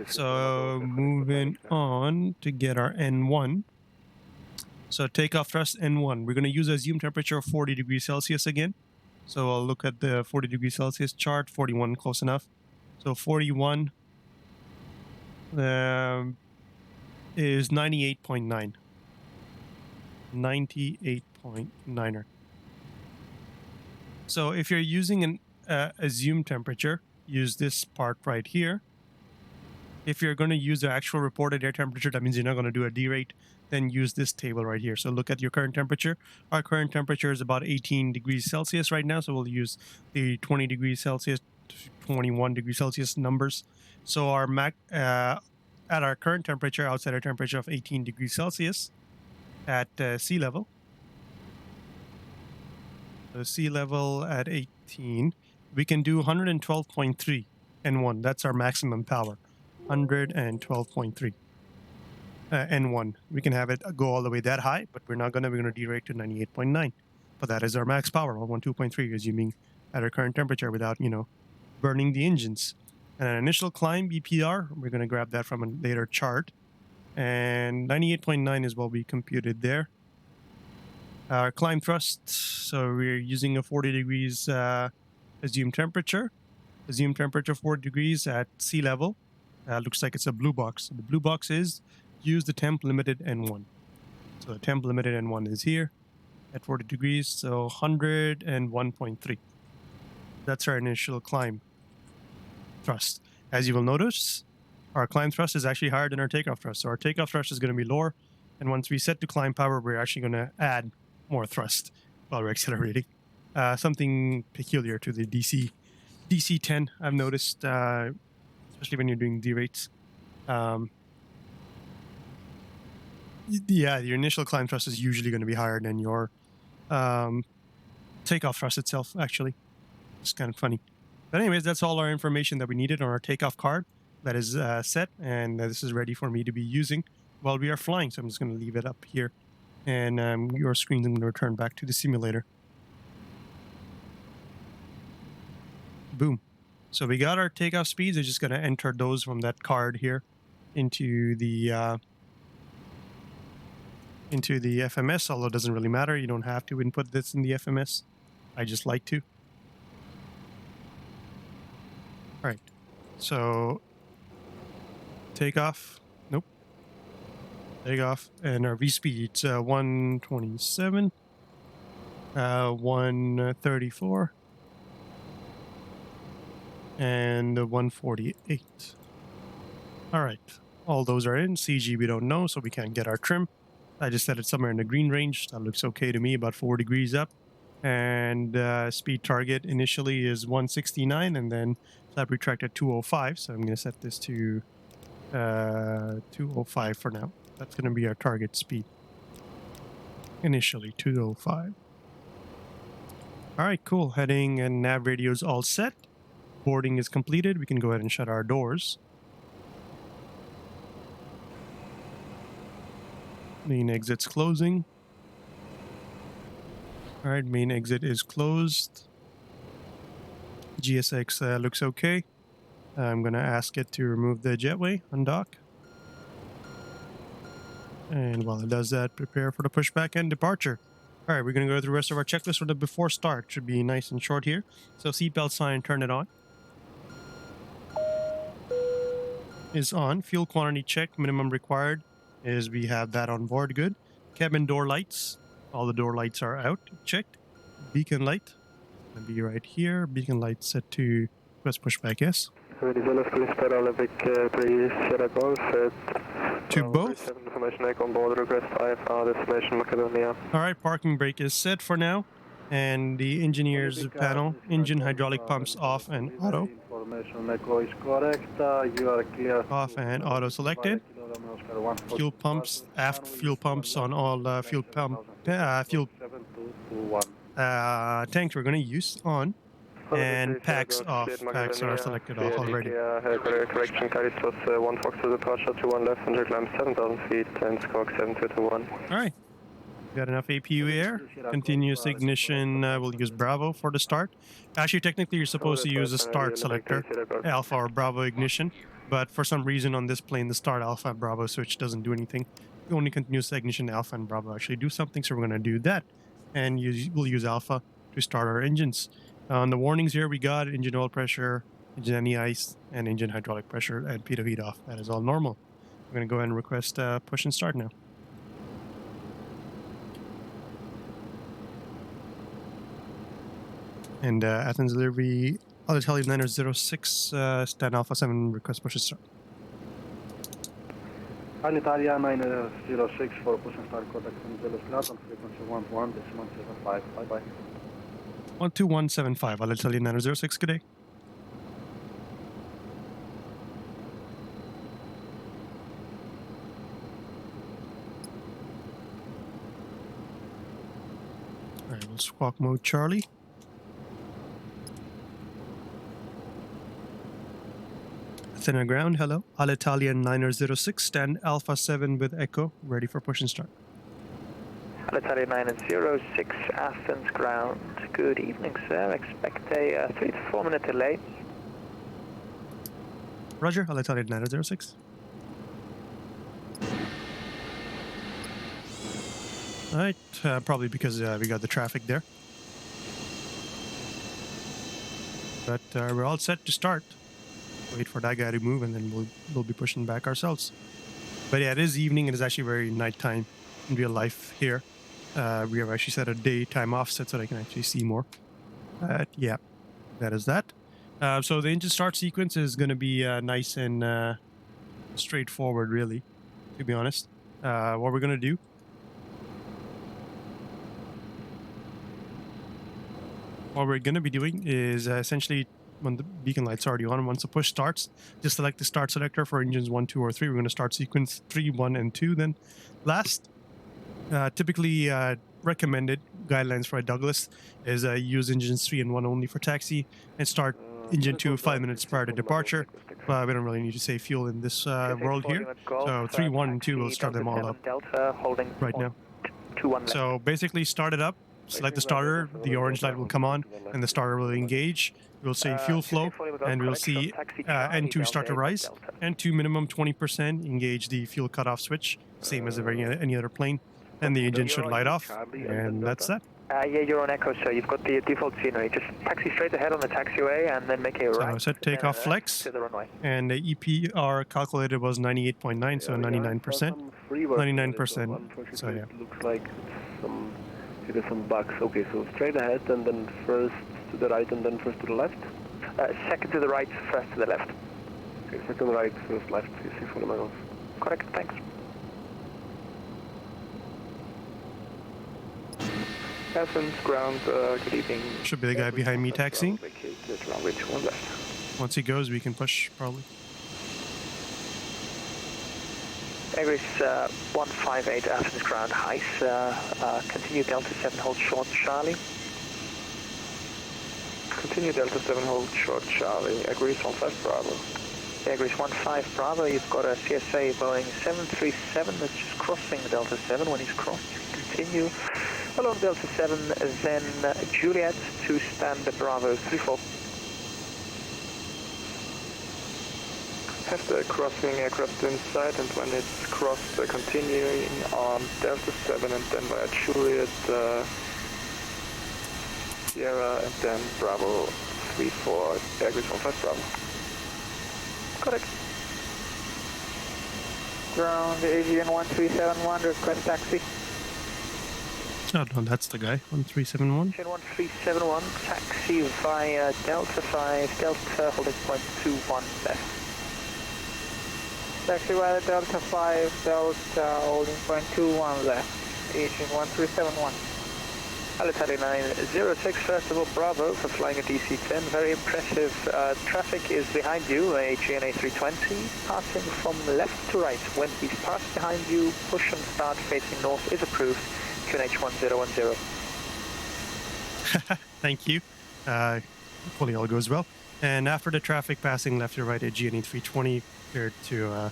So moving on to get our N1. So takeoff thrust N1. We're going to use a assumed temperature of 40 degrees Celsius again. So I'll look at the 40 degrees Celsius chart. 41, close enough. So 41 is 98.9. 98.9er. So if you're using an assume temperature, use this part right here. If you're going to use the actual reported air temperature, that means you're not going to do a derate, then use this table right here. So look at your current temperature. Our current temperature is about 18 degrees Celsius right now, so we'll use the 20 degrees Celsius, 21 degrees Celsius numbers. So our at our current temperature, outside our temperature of 18 degrees Celsius at sea level. So sea level at 18, we can do 112.3 N1. That's our maximum power. 112.3 N1. We can have it go all the way that high, but we're not gonna. We're gonna derate to 98.9. But that is our max power, 112.3, assuming at our current temperature without, you know, burning the engines. And an initial climb BPR, we're gonna grab that from a later chart. And 98.9 is what we computed there. Our climb thrust, so we're using a 40 degrees assumed temperature. Assumed temperature 40 degrees at sea level. Looks like it's a blue box. The blue box is use the temp limited N1. So the temp limited N1 is here at 40 degrees, so 101.3. That's our initial climb thrust. As you will notice, our climb thrust is actually higher than our takeoff thrust. So our takeoff thrust is going to be lower. And once we set to climb power, we're actually going to add more thrust while we're accelerating. Something peculiar to the DC10, I've noticed, especially when you're doing derates. Yeah, your initial climb thrust is usually going to be higher than your takeoff thrust itself, actually. It's kind of funny. But anyways, that's all our information that we needed on our takeoff card. That is set, and this is ready for me to be using while we are flying. So I'm just going to leave it up here. And your screen, I'm going to return back to the simulator. Boom. So we got our takeoff speeds. I'm just going to enter those from that card here into the FMS, although it doesn't really matter. You don't have to input this in the FMS. I just like to. All right. So takeoff. Nope. Takeoff. And our V-speed, it's 127, 134. And 148. All right, all those are in. CG we don't know, so we can't get our trim. I just set it somewhere in the green range. That looks okay to me, about 4 degrees up. And speed target initially is 169, and then flap retract at 205. So I'm going to set this to 205 for now. That's going to be our target speed. Initially, 205. All right, cool. Heading and nav radios all set. Boarding is completed. We can go ahead and shut our doors. Main exit's closing. All right, main exit is closed. GSX looks okay. I'm going to ask it to remove the jetway, undock. And while it does that, prepare for the pushback and departure. All right, we're going to go through the rest of our checklist for the before start. Should be nice and short here. So seatbelt sign, turn it on. Is on. Fuel quantity check, minimum required is we have that on board, good. Cabin door lights, all the door lights are out, checked. Beacon light, gonna be right here. Beacon light set to request pushback, yes. To both. Alright, parking brake is set for now. And the engineer's panel, engine hydraulic pumps off and auto. Off and auto selected. Fuel pumps, aft fuel pumps on all fuel tanks we're going to use on. And packs off. Packs are selected off already. Correction, it was 1 Fox to departure, 21 left, and climb 7,000 feet, and squawk 7221. Alright. Got enough APU air. Continuous ignition, we'll use Bravo for the start. Actually, technically, you're supposed to use a start selector, Alpha or Bravo ignition. But for some reason on this plane, the start Alpha and Bravo switch doesn't do anything. Only continuous ignition Alpha and Bravo actually do something, so we're going to do that. And we'll use Alpha to start our engines. On the warnings here, we got engine oil pressure, engine anti-ice, and engine hydraulic pressure, and pitot heat off. That is all normal. We're going to go ahead and request push and start now. And Athens delivery, Alitalia 906, stand Alpha 7, request push and start. Alitalia 906 for push and start contact from Zealous Cloud on frequency 11.75. Bye bye. 12175, Alitalia 906, good day. Alright, we'll squawk mode Charlie. Thinner ground, hello. Alitalia 906, stand Alpha 7 with Echo, ready for push and start. Alitalia 906, Athens ground. Good evening, sir. Expect a 3 to 4 minute delay. Roger, Alitalia 906. Alright, probably because we got the traffic there. But we're all set to start. Wait for that guy to move and then we'll be pushing back ourselves. But yeah, it is evening and it's actually very nighttime in real life here. We have actually set a daytime offset so that I can actually see more. Yeah, that is that. So the engine start sequence is going to be nice and straightforward, really, to be honest. What we're going to do is essentially, when the beacon light's already on, once the push starts, just select the start selector for engines 1, 2, or 3. We're going to start sequence 3, 1, and 2. Then last, typically recommended guidelines for a Douglas is use engines 3 and 1 only for taxi, and start engine 2 5 minutes prior to departure. But we don't really need to save fuel in this world here. So 3, 1, and 2, we'll start them all up right now. So basically start it up. Select the starter, the orange light will come on, and the starter will engage. We'll say fuel flow, and we'll see N2 start to rise. N2 minimum 20%, engage the fuel cutoff switch, same as any other plane. And the engine should light off, and that's that. Yeah, you're on Echo, so you've got the default scenery. Just taxi straight ahead on the taxiway, and then make a right. So set takeoff flex, to the runway. and the EPR calculated was 98.9, so 99%. 99%, so yeah. Looks like there's some bugs. Okay, so straight ahead and then first to the right and then first to the left? Second to the right, first to the left. Okay, second right, first left. You see fundamentals. Correct, thanks. Athens ground, good evening. Should be the guy behind me taxiing. Runway 21 left. Once he goes, we can push, probably. Egris 158 Athens ground, height. Continue Delta 7, hold short Charlie. Continue Delta 7, hold short Charlie. Egris 15 Bravo. Egris 15 Bravo, you've got a CSA Boeing 737 that's just crossing Delta 7. When he's crossed, continue along Delta 7, then Juliet to stand Bravo 34. Have the crossing aircraft inside, and when it's crossed, continuing on Delta 7 and then via Juliet, Sierra, and then Bravo 34, Egris 15 Bravo. Correct. Ground Avian 1371, request taxi. Oh, no, that's the guy, 1371. Avian 1371, taxi via Delta 5, Delta holding point 21 left. Taxi via Delta 5, Delta holding point 21 left, Avian 1371. Alitalia 906, first of all, Bravo for flying a DC10. Very impressive. Traffic is behind you, a GNA 320, passing from left to right. When he's passed behind you, push and start facing north is approved. QNH 1010. Thank you. Hopefully all goes well. And after the traffic passing left to right at GNA 320, prepared to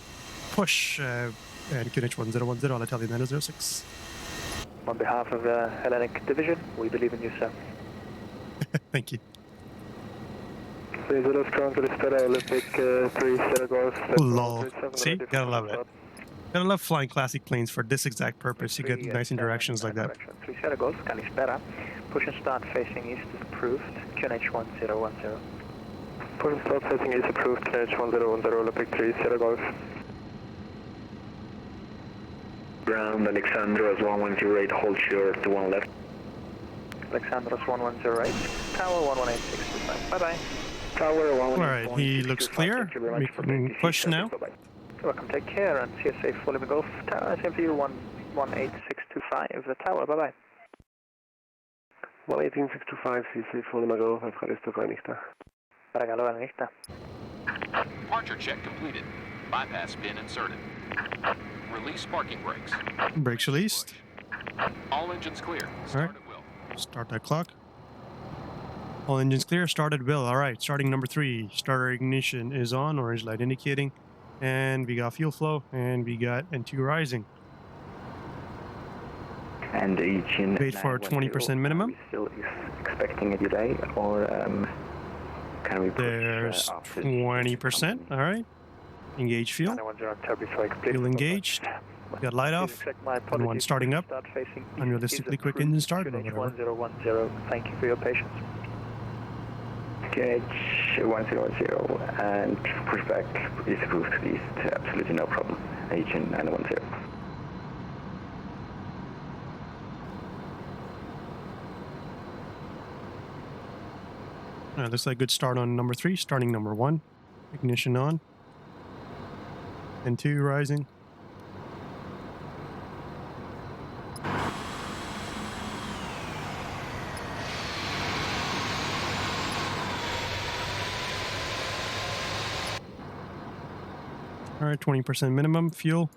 push and QNH 1010, Alitalia 906. On behalf of the Hellenic Division, we believe in you, sir. Thank you. Lol. See? Gotta love it. Gotta love flying classic planes for this exact purpose. You get nice interactions like that. 3 Sierra Golf, Kalispera. Push and start facing east is approved. QNH 1010. Push and start facing east approved. QNH 1010, Olympic 3 Sierra Golf. Ground Alexandros 1108, hold short to one left. Alexandros 1108. Tower 118625. Bye-bye. Tower 118. Alright, he looks clear. We can push now. You're welcome, take care, and see you safe for Lima Golf Tower, same for you, 118625, the tower, bye-bye. 18625, CC for Lima Golf, ευχαριστώ καληνύχτα. Παρακαλώ, καληνύχτα. Departure check completed. Bypass pin inserted. Release parking brakes. Brakes released. All engines clear. Start at will. Start that clock. All engines clear, start at will. Alright, starting number 3. Starter ignition is on, orange light indicating. And we got fuel flow, and we got N2 rising. And Asian. Wait for 20% minimum. Still expecting a delay, or can we push? There's 20%. Alright. Engage fuel. 910 Fuel engaged. Got light off. And one starting up. Unrealistically quick engine start. Or whatever. 1010. Thank you for your patience. KH 1010 and pushback is approved, please. Absolutely no problem. Agent 910. Looks like good start on number 3. Starting number 1. Ignition on. N2 rising. Alright, 20% minimum fuel.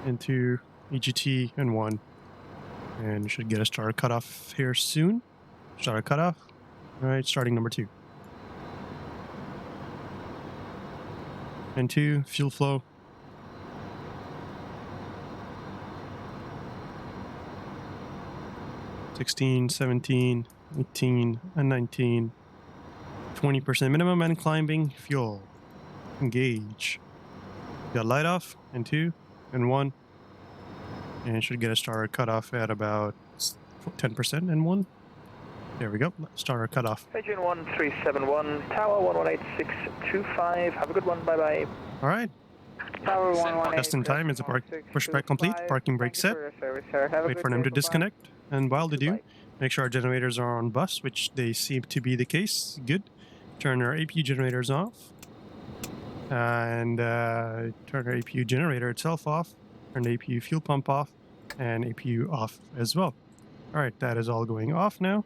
Into EGT and 1. And should get a starter cutoff here soon. Starter cutoff. Alright, starting number 2. And 2, fuel flow. $16, $17, $18, and $19. 20% minimum and climbing fuel. Engage. Got light off, and 2, and 1. And should get a starter cutoff at about 10% and 1. There we go. Starter cutoff. Agent 1371, Tower 118625. Have a good one. Bye-bye. All right. Tower 118. Just in time. It's a pushback complete. Parking brake set. Wait for them to disconnect. And while they do, make sure our generators are on bus, which they seem to be the case. Good. Turn our APU generators off. And turn our APU generator itself off. Turn the APU fuel pump off. And APU off as well. All right. That is all going off now.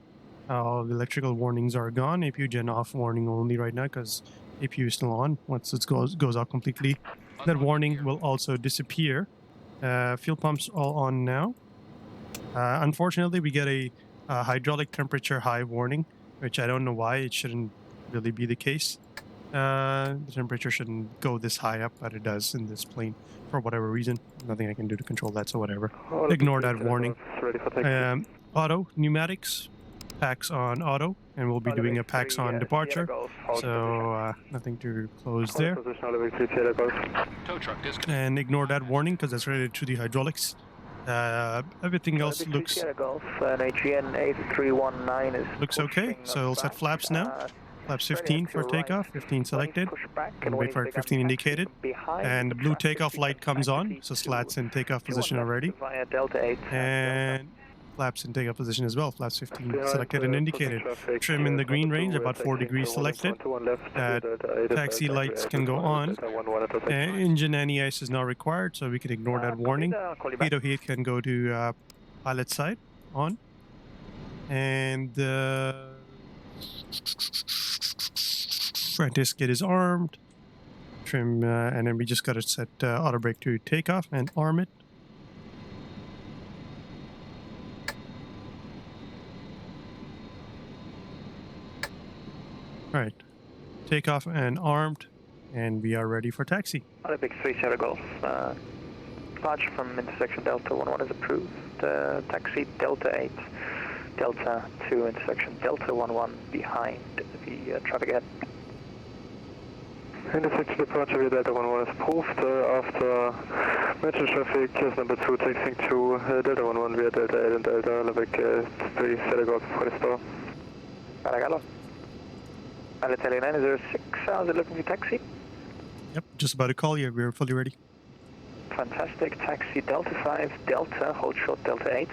All the electrical warnings are gone. APU gen off warning only right now because APU is still on. Once it goes out completely, that warning will also disappear. Fuel pumps all on now. Unfortunately, we get a hydraulic temperature high warning, which I don't know why. It shouldn't really be the case. The temperature shouldn't go this high up, but it does in this plane for whatever reason. Nothing I can do to control that, so whatever. Ignore that warning. Auto, pneumatics. Packs on auto, and we'll be doing a packs on departure, so nothing to close there. And ignore that warning because that's related to the hydraulics. Everything else looks okay, so we'll set flaps now. Flaps 15 for takeoff, 15 selected, and wait for it 15 indicated. And the blue takeoff light comes on, so slats in takeoff position already. And flaps in takeoff position as well. Flaps 15 selected and indicated. Trim in the green range, about 4 degrees selected. Taxi lights can go on. Engine anti-ice is not required, so we can ignore that warning. Heat heat can go to pilot side on. And front skid is armed. Trim, and then we just got to set auto brake to takeoff and arm it. Alright, takeoff and armed, and we are ready for taxi. Olympic 30 Golf, departure from intersection Delta 11 is approved. Taxi Delta 8, Delta 2, intersection Delta 11 behind the traffic ahead. Intersection departure via Delta 11 is approved. After metro traffic, case number 2, taxiing to Delta 11 via Delta 8 and Delta Olympic 30 Golf, ευχαριστώ. Παρακαλώ. Italy 906, how's it looking for taxi? Yep, just about to call you. We're fully ready. Fantastic. Taxi Delta 5, Delta, hold short Delta 8.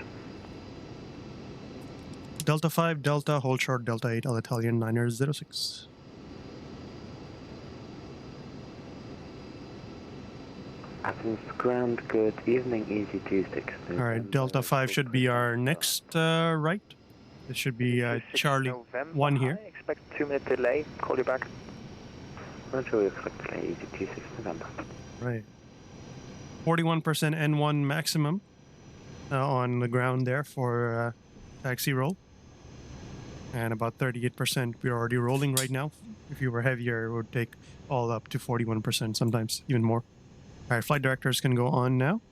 Delta 5, Delta, hold short, Delta 8, Italian 906. Athens ground, good evening, easy 26. Alright, Delta 5 should be our next right. This should be Charlie 1 here. I expect 2-minute delay. Call you back. Roger, we expect delay, easy 26 November. Right. 41% N1 maximum on the ground there for taxi roll. And about 38% we're already rolling right now. If you were heavier, it would take all up to 41%, sometimes even more. All right, flight directors can go on now.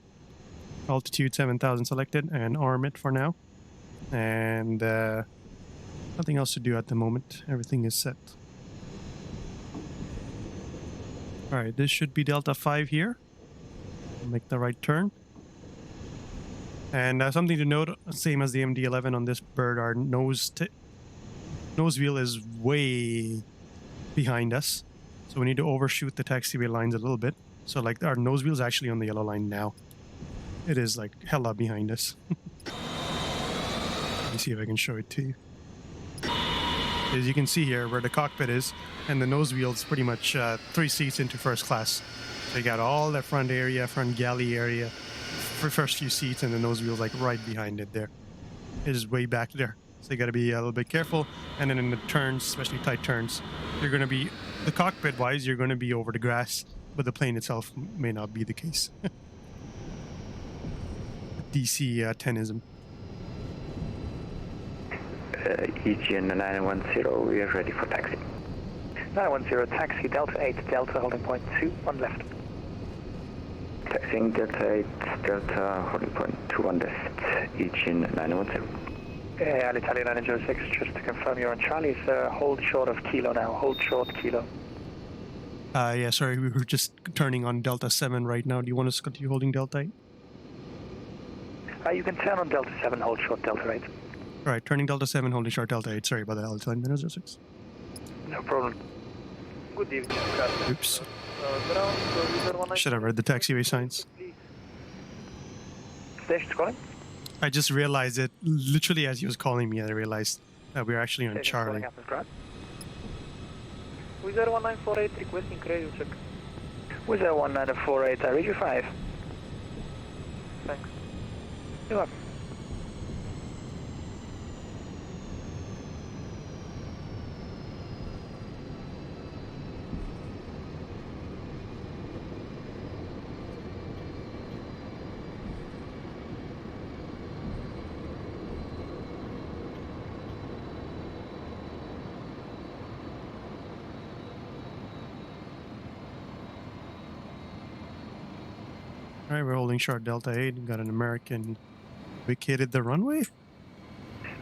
Altitude 7,000 selected and arm it for now. And nothing else to do at the moment. Everything is set. All right, this should be Delta 5 here. Make the right turn. And something to note, same as the MD-11 on this bird, our nose wheel is way behind us. So we need to overshoot the taxiway lines a little bit. So like our nose wheel is actually on the yellow line now. It is like hella behind us. Let me see if I can show it to you. As you can see here where the cockpit is, and the nose wheel is pretty much 3 seats into first class. So you got all that front area, front galley area for first few seats, and the nose wheel is like right behind it there. It is way back there. So you got to be a little bit careful. And then in the turns, especially tight turns, you're going to be, the cockpit wise, you're going to be over the grass. But the plane itself may not be the case. DC10ism. EGN 910, we are ready for taxi. 910 taxi, Delta 8, Delta holding point 2, 1 left. Taxiing Delta 8, Delta holding point 2, 1 left, EGN 910. Italian 906, just to confirm you're on Charlie's, hold short of kilo now, hold short kilo. Yeah, sorry, we were just turning on Delta 7 right now. Do you want us to continue holding Delta 8? You can turn on Delta 7, hold short Delta 8. Alright, turning Delta 7, holding short Delta 8. Sorry about that, Italian 906. No problem. Good evening. Oops. Should have read the taxiway signs. Station's calling? I just realized it literally as he was calling me. I realized that we were actually on Charlie. Wizard 1948 requesting radio check. Wizard 1948, read you 5. Thanks. You're welcome. Alright, we're holding short Delta 8. Got an American vacated the runway.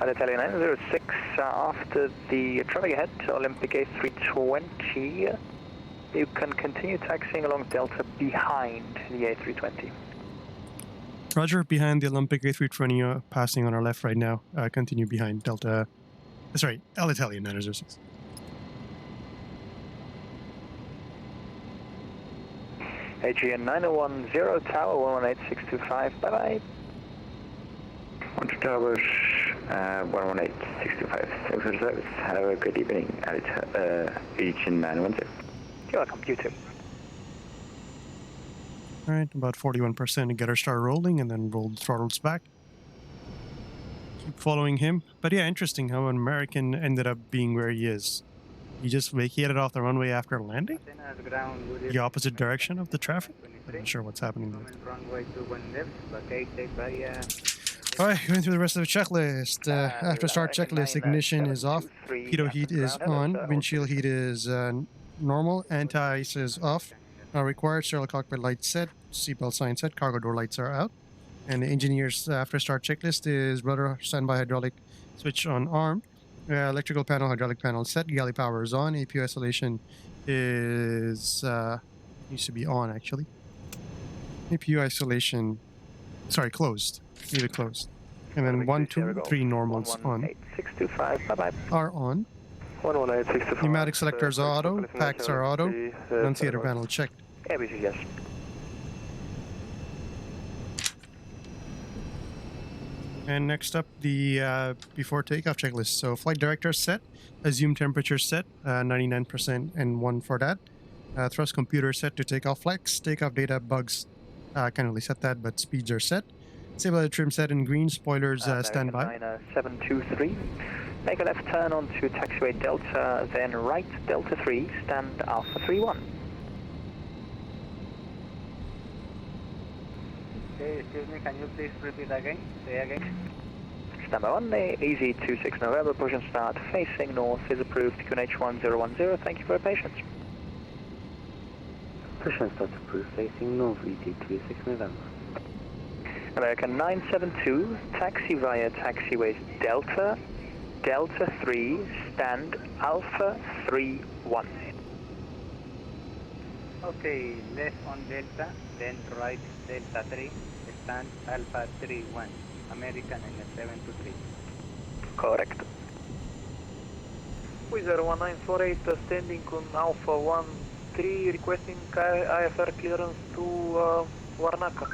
Italian 906, after the traffic ahead to Olympic A320, you can continue taxiing along Delta behind the A320. Roger, behind the Olympic A320, passing on our left right now. Continue behind Delta... sorry, Italian 906. AGN 9010, Tower 118625, bye-bye. 1 to Towers, 118625. Thanks for the service. Have a good evening at AGN 910. You're welcome, you too. Alright, about 41% to get her start rolling and then roll the throttles back. Keep following him. But yeah, interesting how an American ended up being where he is. He just vacated off the runway after landing? The opposite direction of the traffic? I'm not sure what's happening there. Alright, going through the rest of the checklist. After start checklist, ignition is off, pitot heat is on, windshield heat is normal, anti-ice is off, required sterile cockpit lights set, seatbelt sign set, cargo door lights are out. And the engineer's after start checklist is rudder standby hydraulic switch on arm. Electrical panel, hydraulic panel set, galley power is on, APU isolation is, needs to be on actually. APU isolation, sorry, closed, need it closed. And then 1, 2, 3 normals on, 625, bye-bye. are on. 11865. Pneumatic selectors are auto, packs are auto, annunciator panel checked. ABC, yes. And next up, the before takeoff checklist. So flight director set, assume temperature set, 99% and 1 for that. Thrust computer set to takeoff flex, takeoff data bugs, can't really set that, but speeds are set. Stabilizer trim set in green, spoilers standby. 723. Make a left turn onto taxiway Delta, then right Delta 3, stand Alpha 31. Okay, excuse me, can you please repeat again? Say again. Standby 1, easy 26 November, push and start, facing north is approved, QNH 1010, thank you for your patience. Push and start approved, facing north, ET 26 November. American 972, taxi via taxiways Delta, Delta 3, stand Alpha 31. Okay, left on Delta, then right Delta 3, stand Alpha 31, American N723. Correct. Wizard 1948 standing on Alpha 13, requesting IFR clearance to Warnaka.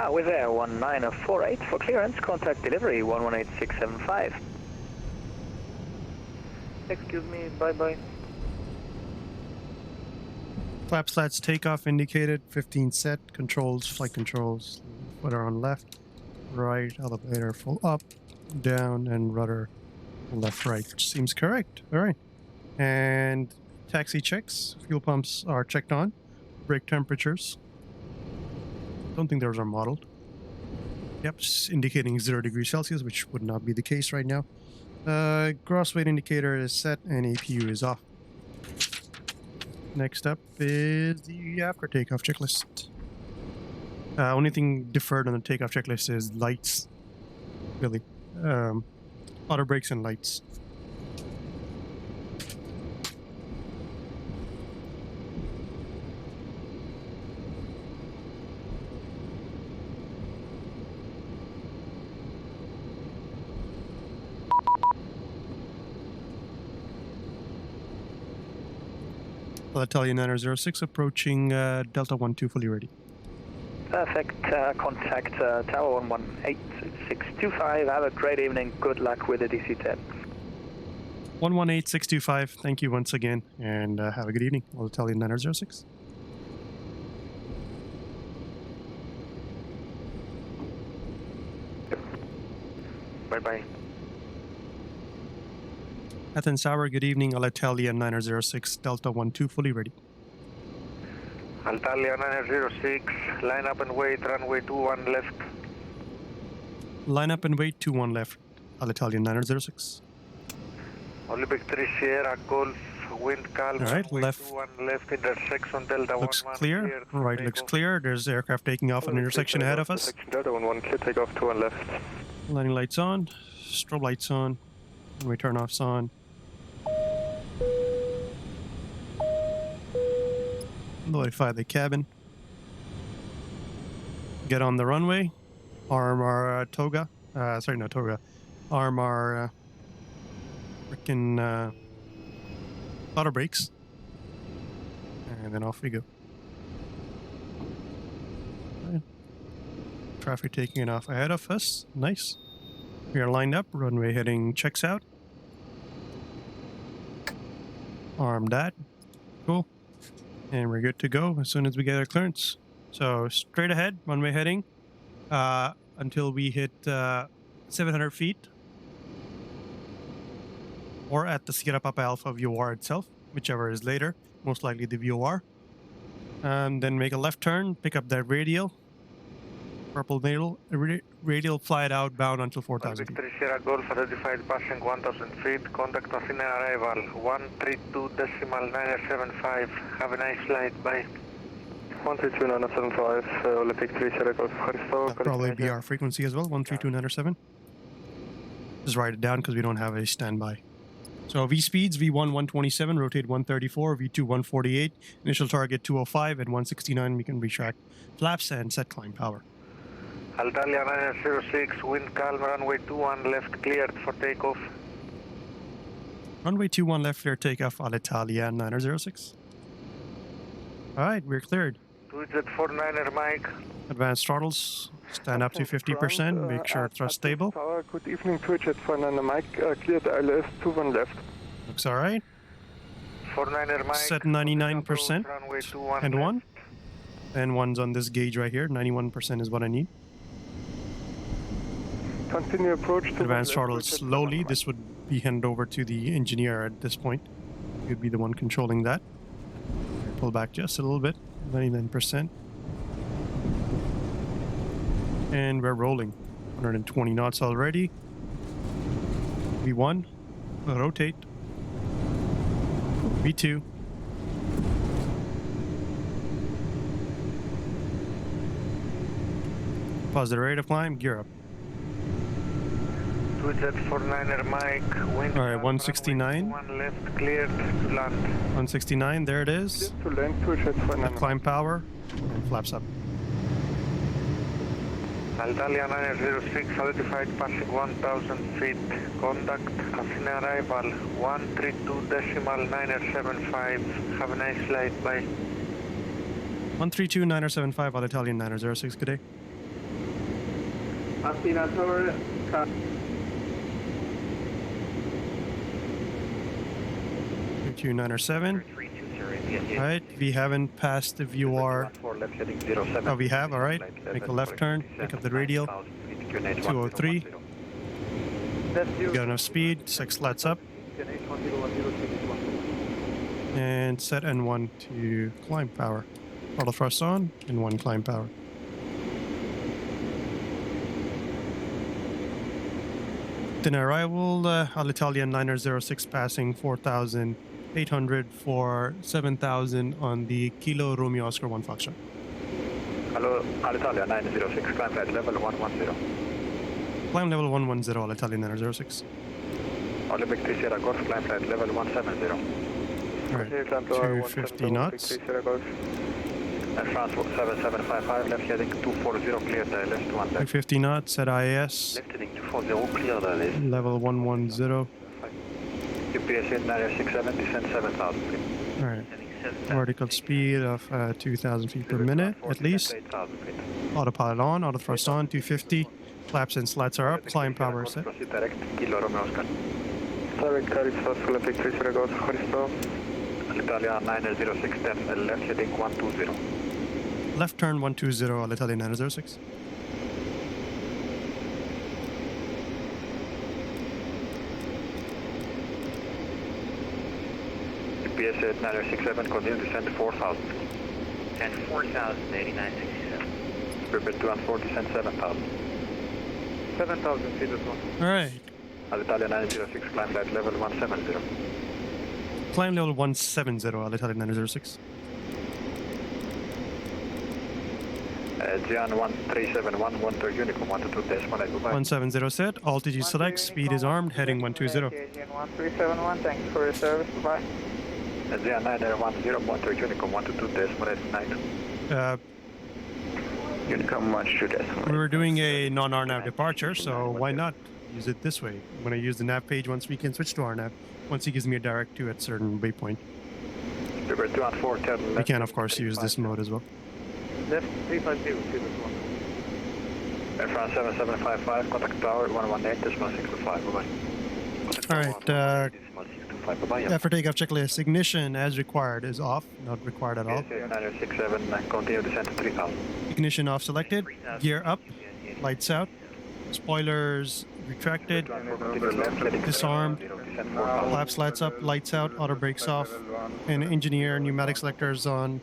With Air 1948 for clearance, contact delivery 118675. Excuse me, bye-bye. Flap slats takeoff indicated, 15 set, controls, flight controls, rudder on left, right, elevator full up, down, and rudder left, right, which seems correct. All right. And taxi checks, fuel pumps are checked on, brake temperatures. Don't think those are modeled. Yep, just indicating 0 degrees Celsius, which would not be the case right now. Gross weight indicator is set and APU is off. Next up is the after takeoff checklist. Only thing deferred on the takeoff checklist is lights. Really. Auto brakes and lights. Italian 906 approaching Delta 12 fully ready. Perfect. Contact Tower 118625. Have a great evening. Good luck with the DC10. 118625. Thank you once again, and have a good evening. Italian 906. Bye-bye. Athens Tower, good evening. Alitalia 906, Delta 12 fully ready. Altalia 906, line up and wait, runway 21 left. Line up and wait, 21 left. Alitalia 906. Olympic 3 Sierra Golf, wind calm. All right, left. 21 left, intersection Delta 11. Looks clear. Right, looks clear. There's aircraft taking off an intersection ahead of us. Delta 11, clear takeoff 21 left. Landing lights on, strobe lights on, runway turn-offs on. Notify the cabin. Get on the runway. Arm our toga. Sorry, no toga. Arm our frickin' auto brakes. And then off we go. Right. Traffic taking it off ahead of us. Nice. We are lined up. Runway heading checks out. Arm that. Cool. And we're good to go as soon as we get our clearance. So straight ahead, runway heading until we hit 700 feet. Or at the Sierra Papa Alpha VOR itself, whichever is later, most likely the VOR. Then make a left turn, pick up that radial. Purple radial, fly it outbound until 4,000 feet. Victory Sierra Golf identified passing 1,000 feet. Contact Athena arrival 132.975. Have a nice flight. Bye. 132.975. Olympic 3 Sierra Golf. That'll probably be our frequency as well. 132.907. Just write it down because we don't have a standby. So V speeds, V1 127, rotate 134, V2 148, initial target 205, at 169 we can retract flaps and set climb power. Altalia 906, wind calm, runway 21 left, cleared for takeoff. Runway 21 left, clear takeoff, Alitalia 906. Alright, we're cleared. 2Z49er Mike. Advanced throttles. Stand up to 50%. Make sure thrust stable. Tower, good evening, 2Z49er Mike. Cleared ILS 21 left. Looks all right. 49er Mike. Set 99% runway 21 and left. 1. And 1's on this gauge right here. 91% is what I need. Continue approach to Advanced throttle slowly. This would be handed over to the engineer at this point. He would be the one controlling that. Pull back just a little bit. 99%. And we're rolling. 120 knots already. V1. Rotate. V2. Pause the rate of climb. Gear up. 2Z49er Mike. Wind All right, 169. 1 left, cleared to land. 169. There it is. to land, 2Z49er. Climb power. And flaps up. Altalia 906, identified passing 1,000 feet. Contact Athena arrival 132.975. Have a nice flight. Bye. 132.975 on Italian 906. Good day. Athena Tower. 297. Alright, we haven't passed the VOR. Oh, we have, alright. Make a left turn, pick up the radial. 203. Got enough speed, 6 slats up. And set N1 to climb power. Throttle thrust on, N1 climb power. Then arrival, Alitalia 906 passing 4,800 for 7,000 on the Kilo Romeo Oscar 1 Foxtrot. Hello, Alitalia 906, climb at level 110. Climb level 110, Alitalia 906. Olympic 3 Sierra Golf, climb at level 170. Alright, 250 knots. And France 7755, left heading 240, cleared ILS 1 left. 250 knots at IAS. Left heading 240, cleared ILS. Level 110. UPS 8967, descend 7000 feet. Alright. Vertical speed of 2,000 feet per minute, at least. Autopilot on, auto thrust on, 250. Flaps and slats are up, climb power set. Proceed direct, Kilo Romeo Oscar. Direct carriage fast, Olympic 3 Sierra Golf, Horisto. Alitalia 906, then left heading 120. Left turn 120, Alitalia 906. UPS 9067, continue descent 4000. 10 4000, 8967. Prepare 240, descent 7000. 7,000 feet as well. Alright. Alitalia 906, climb at level 170. Climb level 170, Alitalia 906. Gian 1371, 12 Unicorn 122.8, goodbye. 170 set, altitude select, speed is armed, heading 120. Gian 1371, thanks for your service, bye. Gian 910, 12 Unicorn 122.8, Unicom 1 We were doing a non-RNAV departure, so why not use it this way? When I use the nav page, once we can switch to RNAV, once he gives me a direct to at certain waypoint. We can, of course, use this mode as well. Left 350, feet as well. Air France 7755, contact tower 118.625, bye-bye. Alright, after takeoff checklist, ignition as required is off, not required at all. 9067, continue descent to 3000. Ignition off selected, gear up, lights out, spoilers retracted, disarmed, flap slats up, lights out, auto brakes off, and engineer pneumatic selectors on,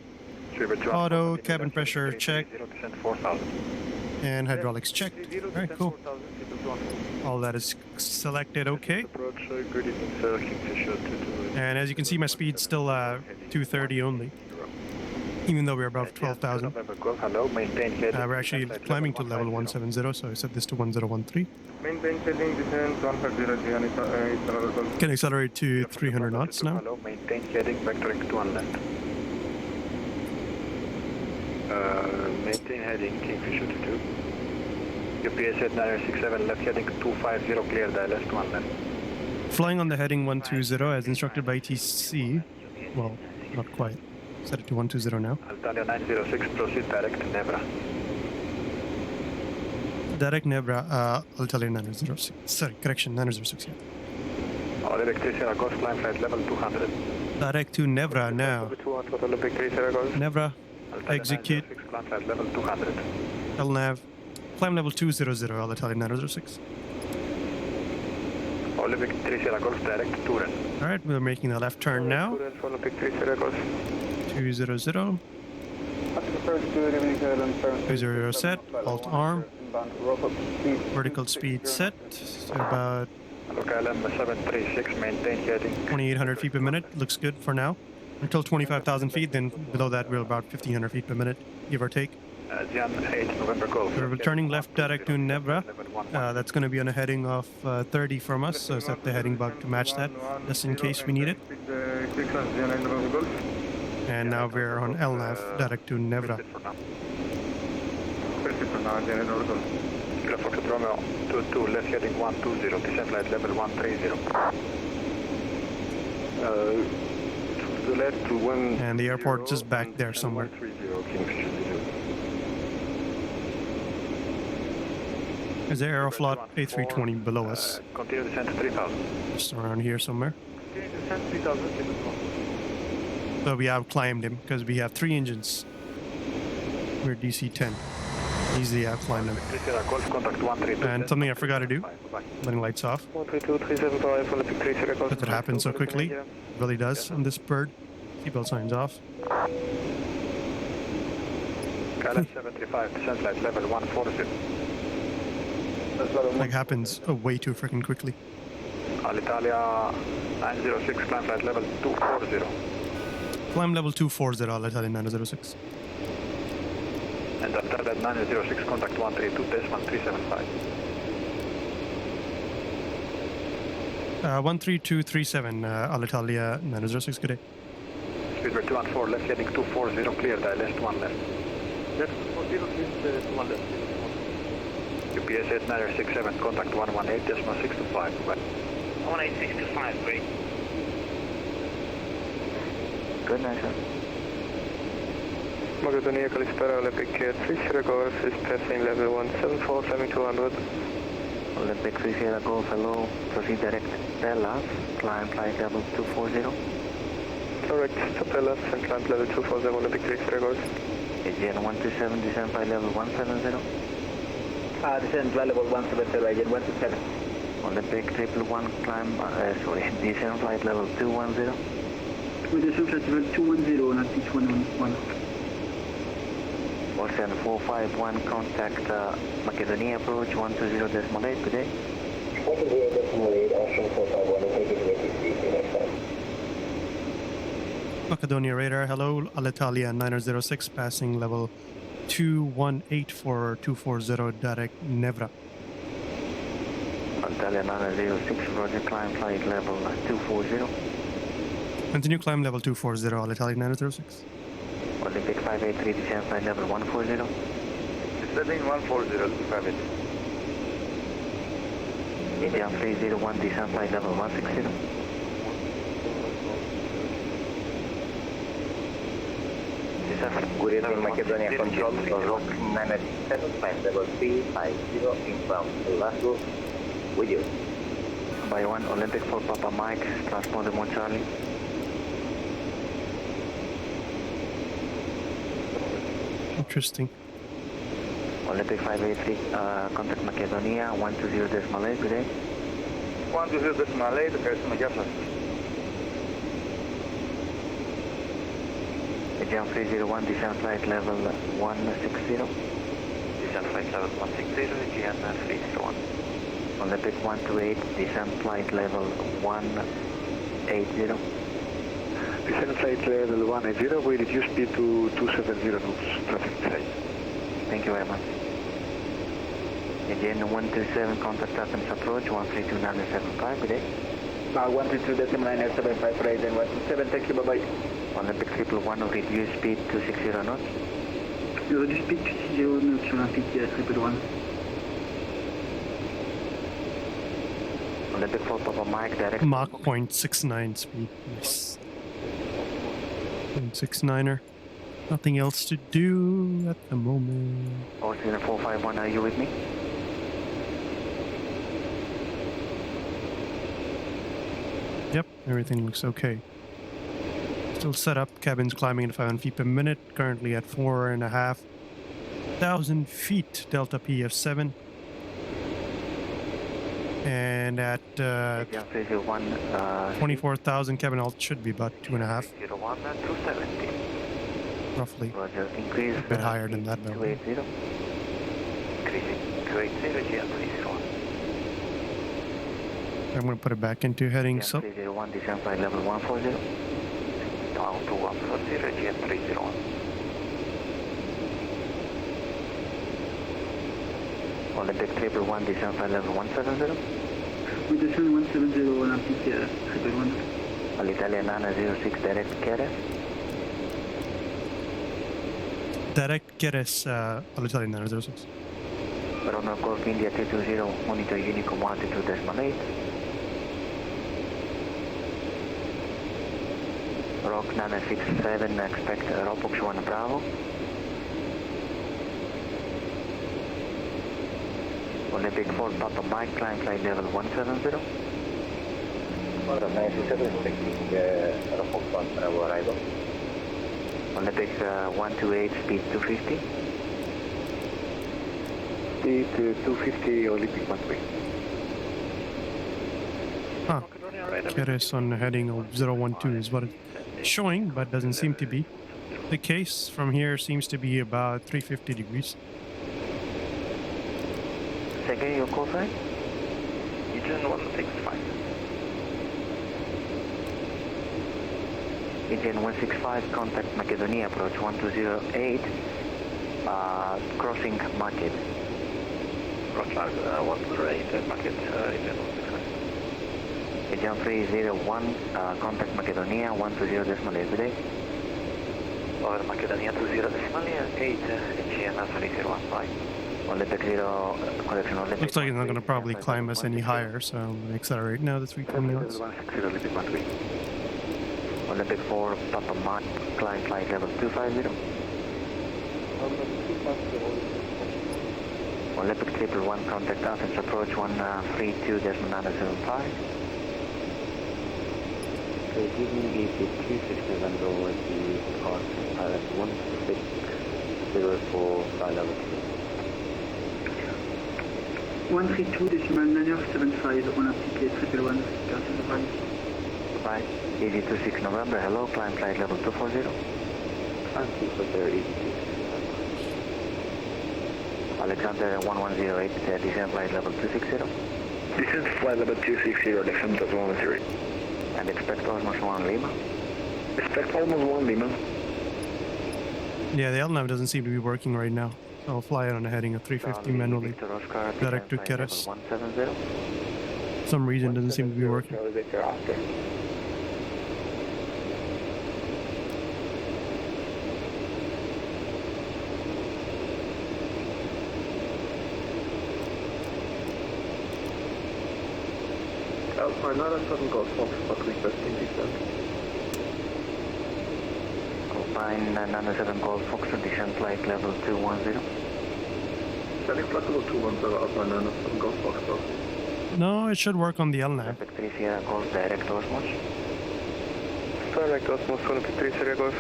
auto, cabin pressure check, and hydraulics checked. Alright, cool. All that is selected okay. And as you can see, my speed's still 230 only, even though we're above 12,000. We're actually climbing to level 170, so I set this to 1013. Maintain heading descent 150, Can accelerate to 300 knots now. Maintain heading vectoring to one left. Maintain heading, Kingfisher to 2. UPS 8967, left heading 250, cleared ILS to one left. Flying on the heading 120 as instructed by TC. Well, not quite. Set it to 120 now. Alitalia 906, proceed direct Nebra. Direct Nebra, Alitalia 906. Sorry, correction, 906, yeah. Olympic 30 Golf, climb flight level 200. Direct to Nebra now. Olympic 30 Golf. Nebra, execute. Climb flight level 200. LNAV, climb level 200, Alitalia 906. Olympic 30 Golf, direct to run. Alright, we're making a left turn now. Olympic 30 Golf. 200. 200 set, alt arm. Vertical speed set to about LM 736, maintain heading 2,800 feet per minute. Looks good for now. Until 25,000 feet, then below that we're about 1,500 feet per minute, give or take. Jan 8 November Golf. We're returning left direct to Nebra. That's going to be on a heading of 30 from us, so set the heading bug to match that, just in case we need it. And now we're on LNAV direct to Nebra. Kilo Foxtrot Romeo 22, left heading 120, descent flight level 130. To the left to 1. And the airport just back there somewhere. 130, There's the Aeroflot A320 below us. Continue descent to 3000. Just around here somewhere. Continue descent 3000, So we have climbed him because we have 3 engines. We're DC10. Easily have climbed him. And something I forgot to do, letting lights off. But it happens so quickly. It really does on this bird. Seatbelt signs off. KLM 735, descent flight level 140. Like happens way too freaking quickly. Alitalia 906, climb flight level 240. Climb level 240, Alitalia 906. And after that 906, contact 132.375. 13237, Alitalia 906, good day. Speedbird 214, left heading 240, clear, left 1 left. Left 40, please, 1 left. UPS 8967, contact 118.625. 18625, great. Good night, sir. Macedonia, Kalispera, Olympic 30 Golf is passing level 174, 7200. Olympic 30 Golf, hello. Proceed direct Dallas, climb flight level 240. Correct, stop Dallas and climb level 240, Olympic 30 Golf. Agent 127, descend flight level 170. Descent flight level 170, Agent 127. Olympic 111, climb, descend flight level 210. With the descent flight level 210, not 6111. 47451, contact Macedonia approach 120.8, good day. 120.8, Ocean 451, take it next time. Macedonia radar, hello, Alitalia 906, passing level 218 for 240, direct Nebra. Alitalia 906, roger, climb flight level 240. Continue climb level 240, Alitalia 906. Olympic 583, descend flight level 140. Descending 140, 583. India 301, descend flight level 160. Good evening, Macedonia Control, Rock 987, flight level 350, inbound Glasgow, with you. By 1, Olympic for Papa Mike, transponder 1 Charlie. Interesting. Olympic 583, contact Macedonia 120.8, good day. 120.8, ευχαριστούμε, γεια σας. Agent 301, descent flight level 160. Descent flight level 160, GN 301. Olympic 128, descent flight level 180. Descent flight level 180, we reduce speed to 270 knots, traffic sight. Thank you very much. Again, 127, contact Athens approach, 132.975, good day. 132.975, right, and 127, thank you, bye-bye. Olympic 111, reduce speed to 60 knots. Reduce speed to 60 knots, traffic, 111. Olympic 4 Papa Mike, direct. Mach 0.69 speed, nice. 69er. Nothing else to do at the moment. Ocean 451, are you with me? Yep, everything looks okay. Still set up, cabins climbing at 500 feet per minute, currently at 4,500 feet, Delta PF7. And at 24,000 cabin alt should be about 2.5. 270. Roughly. Roger, increase A bit higher than that, though. 280. Increasing 280, GM301. I'm going to put it back into heading so. GM301, descent flight level 140. Down to 140, GM301. Olympic 111, descent flight level 170. We descend 170 Olympic 111. Alitalia 906, direct KRS. Direct KRS, Alitalia 906. Romeo Golf India 220, monitor Unicom 122.8. Rock 967, expect Robox 1 Bravo. Olympic 4 Papa Mike, climb flight level 170. 967, expecting Robox 1 Bravo arrival. Olympic 128, speed 250. Speed 250, Olympic 13. Huh. KRS on heading of 012 is what it's showing, but doesn't seem to be. The case from here seems to be about 350 degrees. Second, your call sign? Engine 165. Engine 165, contact Macedonia, approach 1208, crossing market. Roger, 108, market, engine 165. Engine 301, contact Macedonia, 120.8 today. Over Macedonia 20.8, engine 301, bye. Olympic 0, correction, Olympic. Looks like it's not going to probably climb us any higher, so I'm going to accelerate now to 320 knots. 160, Olympic 13. Olympic 4, Papa Mike, climb flight level 250. Olympic 111, contact Athens, approach 132.975. Okay, give me EC26 November with the cost pilot 1604 flight level 132.975 on applique 111, Bye. EC26 November, hello, climb flight level 240. Thank you for their EC26. Alexander 1108, descent flight level 260. Descent flight level 260, Alexander 110. And expect almost 1 Lima. Expect almost 1 Lima. Yeah, the LNAV doesn't seem to be working right now. So I'll fly it on a heading of 350 manually. Direct to KRS. For some reason doesn't seem to be working. Alpha 97 Golf Fox, but requesting descent. Alpine 97 Golf Fox, descent flight level 210. Sending flight level 210, Alpha 97 Golf Fox, bro. No, it should work on the LNAV. Olympic 3 Sierra Golf, direct Osmos. Direct Osmos, Olympic 3 Sierra Golf.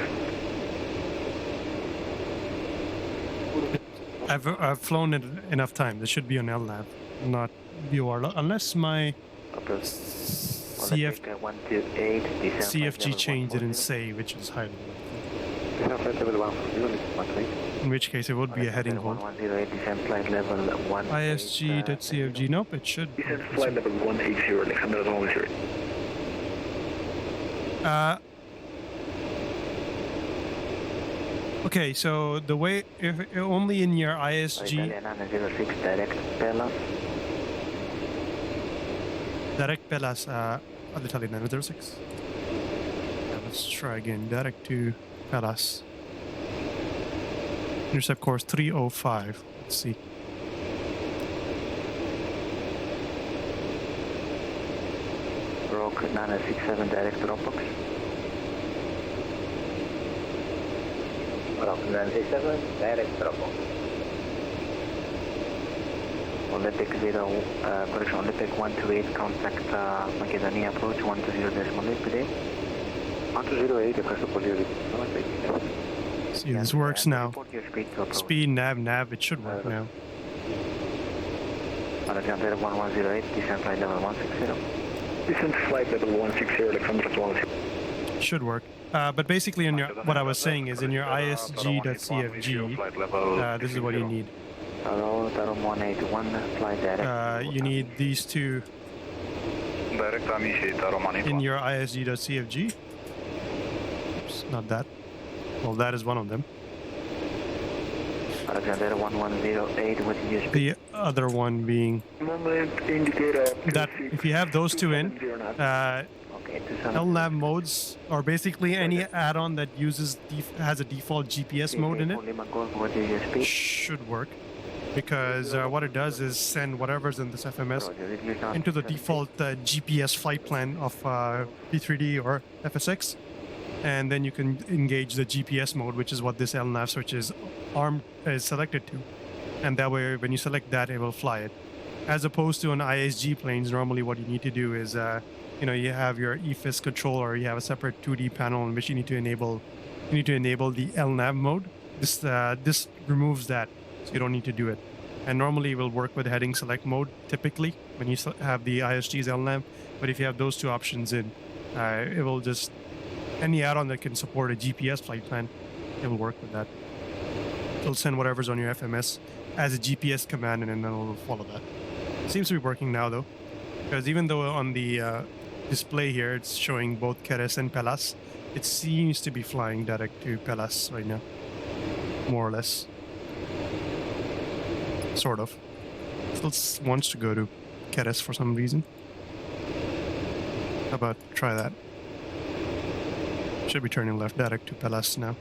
I've flown it enough time. This should be on LNAV, not VOR, unless my CFG change didn't say, which is highly likely. In which case it would be a heading hold. ISG.CFG, nope, it should. Descent flight level 180, Alexander 110. Okay, so the way, if only in your ISG. Direct Pelas, Alitalia 906. Let's try again. Direct to Pelas. Intercept course 305. Let's see. Rock 967, direct Dropbox. Route 967, direct Bravo. Olympic 0, correction, Olympic 128, contact Macedonia approach 120.8 today. 108, See, this works now. Speed, nav, it should work now. Alexander 1108, descent flight level 160. Descent flight level 160, Alexander 10. Should work. But basically, in your, what I was saying is in your ISG.CFG, this is what you need. Hello, Tarom 181, flight direct. You need these two in your ISG.CFG. Oops, not that. Well, that is one of them. Alexander 1108 with USB. The other one being Moment indicator. that if you have those two in, LNAV modes, or basically any add-on that uses has a default GPS mode in it, should work. Because what it does is send whatever's in this FMS into the default GPS flight plan of P3D or FSX, and then you can engage the GPS mode, which is what this LNAV switch is selected to, and that way when you select that, it will fly it. As opposed to on ISG planes, normally what you need to do is you have your EFIS controller, you have a separate 2D panel in which you need to enable the LNAV mode. This removes that, so you don't need to do it. And normally it will work with heading select mode typically when you have the ISG's LNAV, but if you have those two options in, it will just, any add-on that can support a GPS flight plan, it will work with that. It'll send whatever's on your FMS as a GPS command, and then it'll follow that. Seems to be working now though, because even though on the display here it's showing both Keres and Pelas, it seems to be flying direct to Pelas right now, more or less. Sort of. Still wants to go to Keres for some reason. How about try that? Should be turning left direct to Pelas now.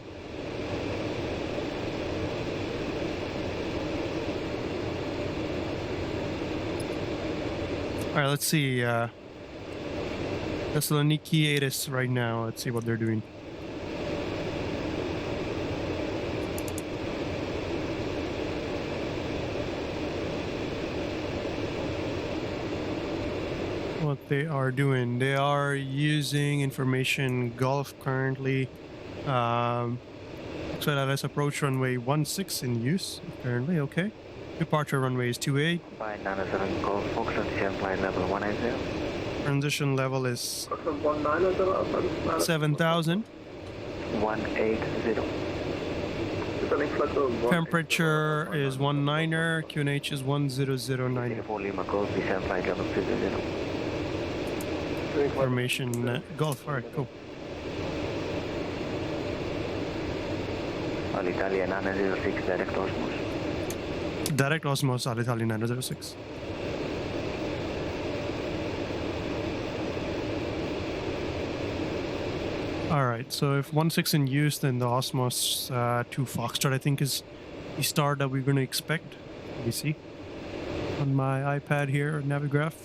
Alright, let's see. Thessaloniki Athens right now. Let's see what they're doing. What they are doing. They are using information Gulf currently. Looks like that is approach runway 16 in use currently. Okay. Departure runway is 28. 597 Golf Foxtrot, descent flight level 180. Transition level is 7,000. 180. Temperature is 19er. QNH is 10090. 4 Lima Golf, descent flight level 20. Formation Golf. Alright, cool. Alitalia 906, direct Osmos. Direct Osmos, Alitalia 906. Alright, so if 16 in use, then the Osmos 2 Foxtrot I think is the star that we're going to expect. Let me see. On my iPad here, Navigraph.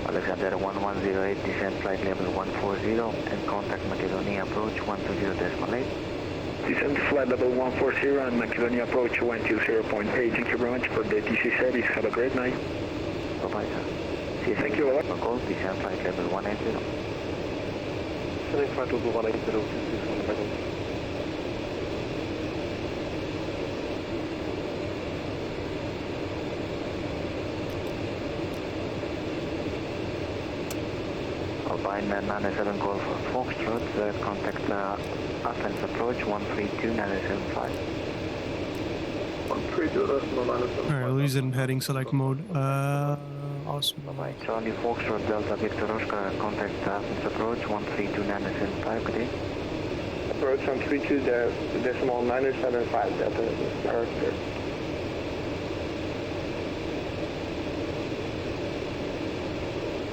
Alexander 1108, descent flight level 140 and contact Macedonia approach 120.8. Descent flight level 140 and Macedonia approach 120.8. Thank you very much for the DC service. Have a great night. Bye-bye, sir. Thank you. Golf, descent flight level 180. Descent flight level 180. Biman 97 Golf Foxtrot, contact Athens approach 132.975. 132.975. Alright, we'll use it in heading select mode. Awesome. Bye-bye. Charlie Foxtrot Delta Victor Oscar, contact Athens approach 132.975. Good day. Approach 132.975. Delta Oscar.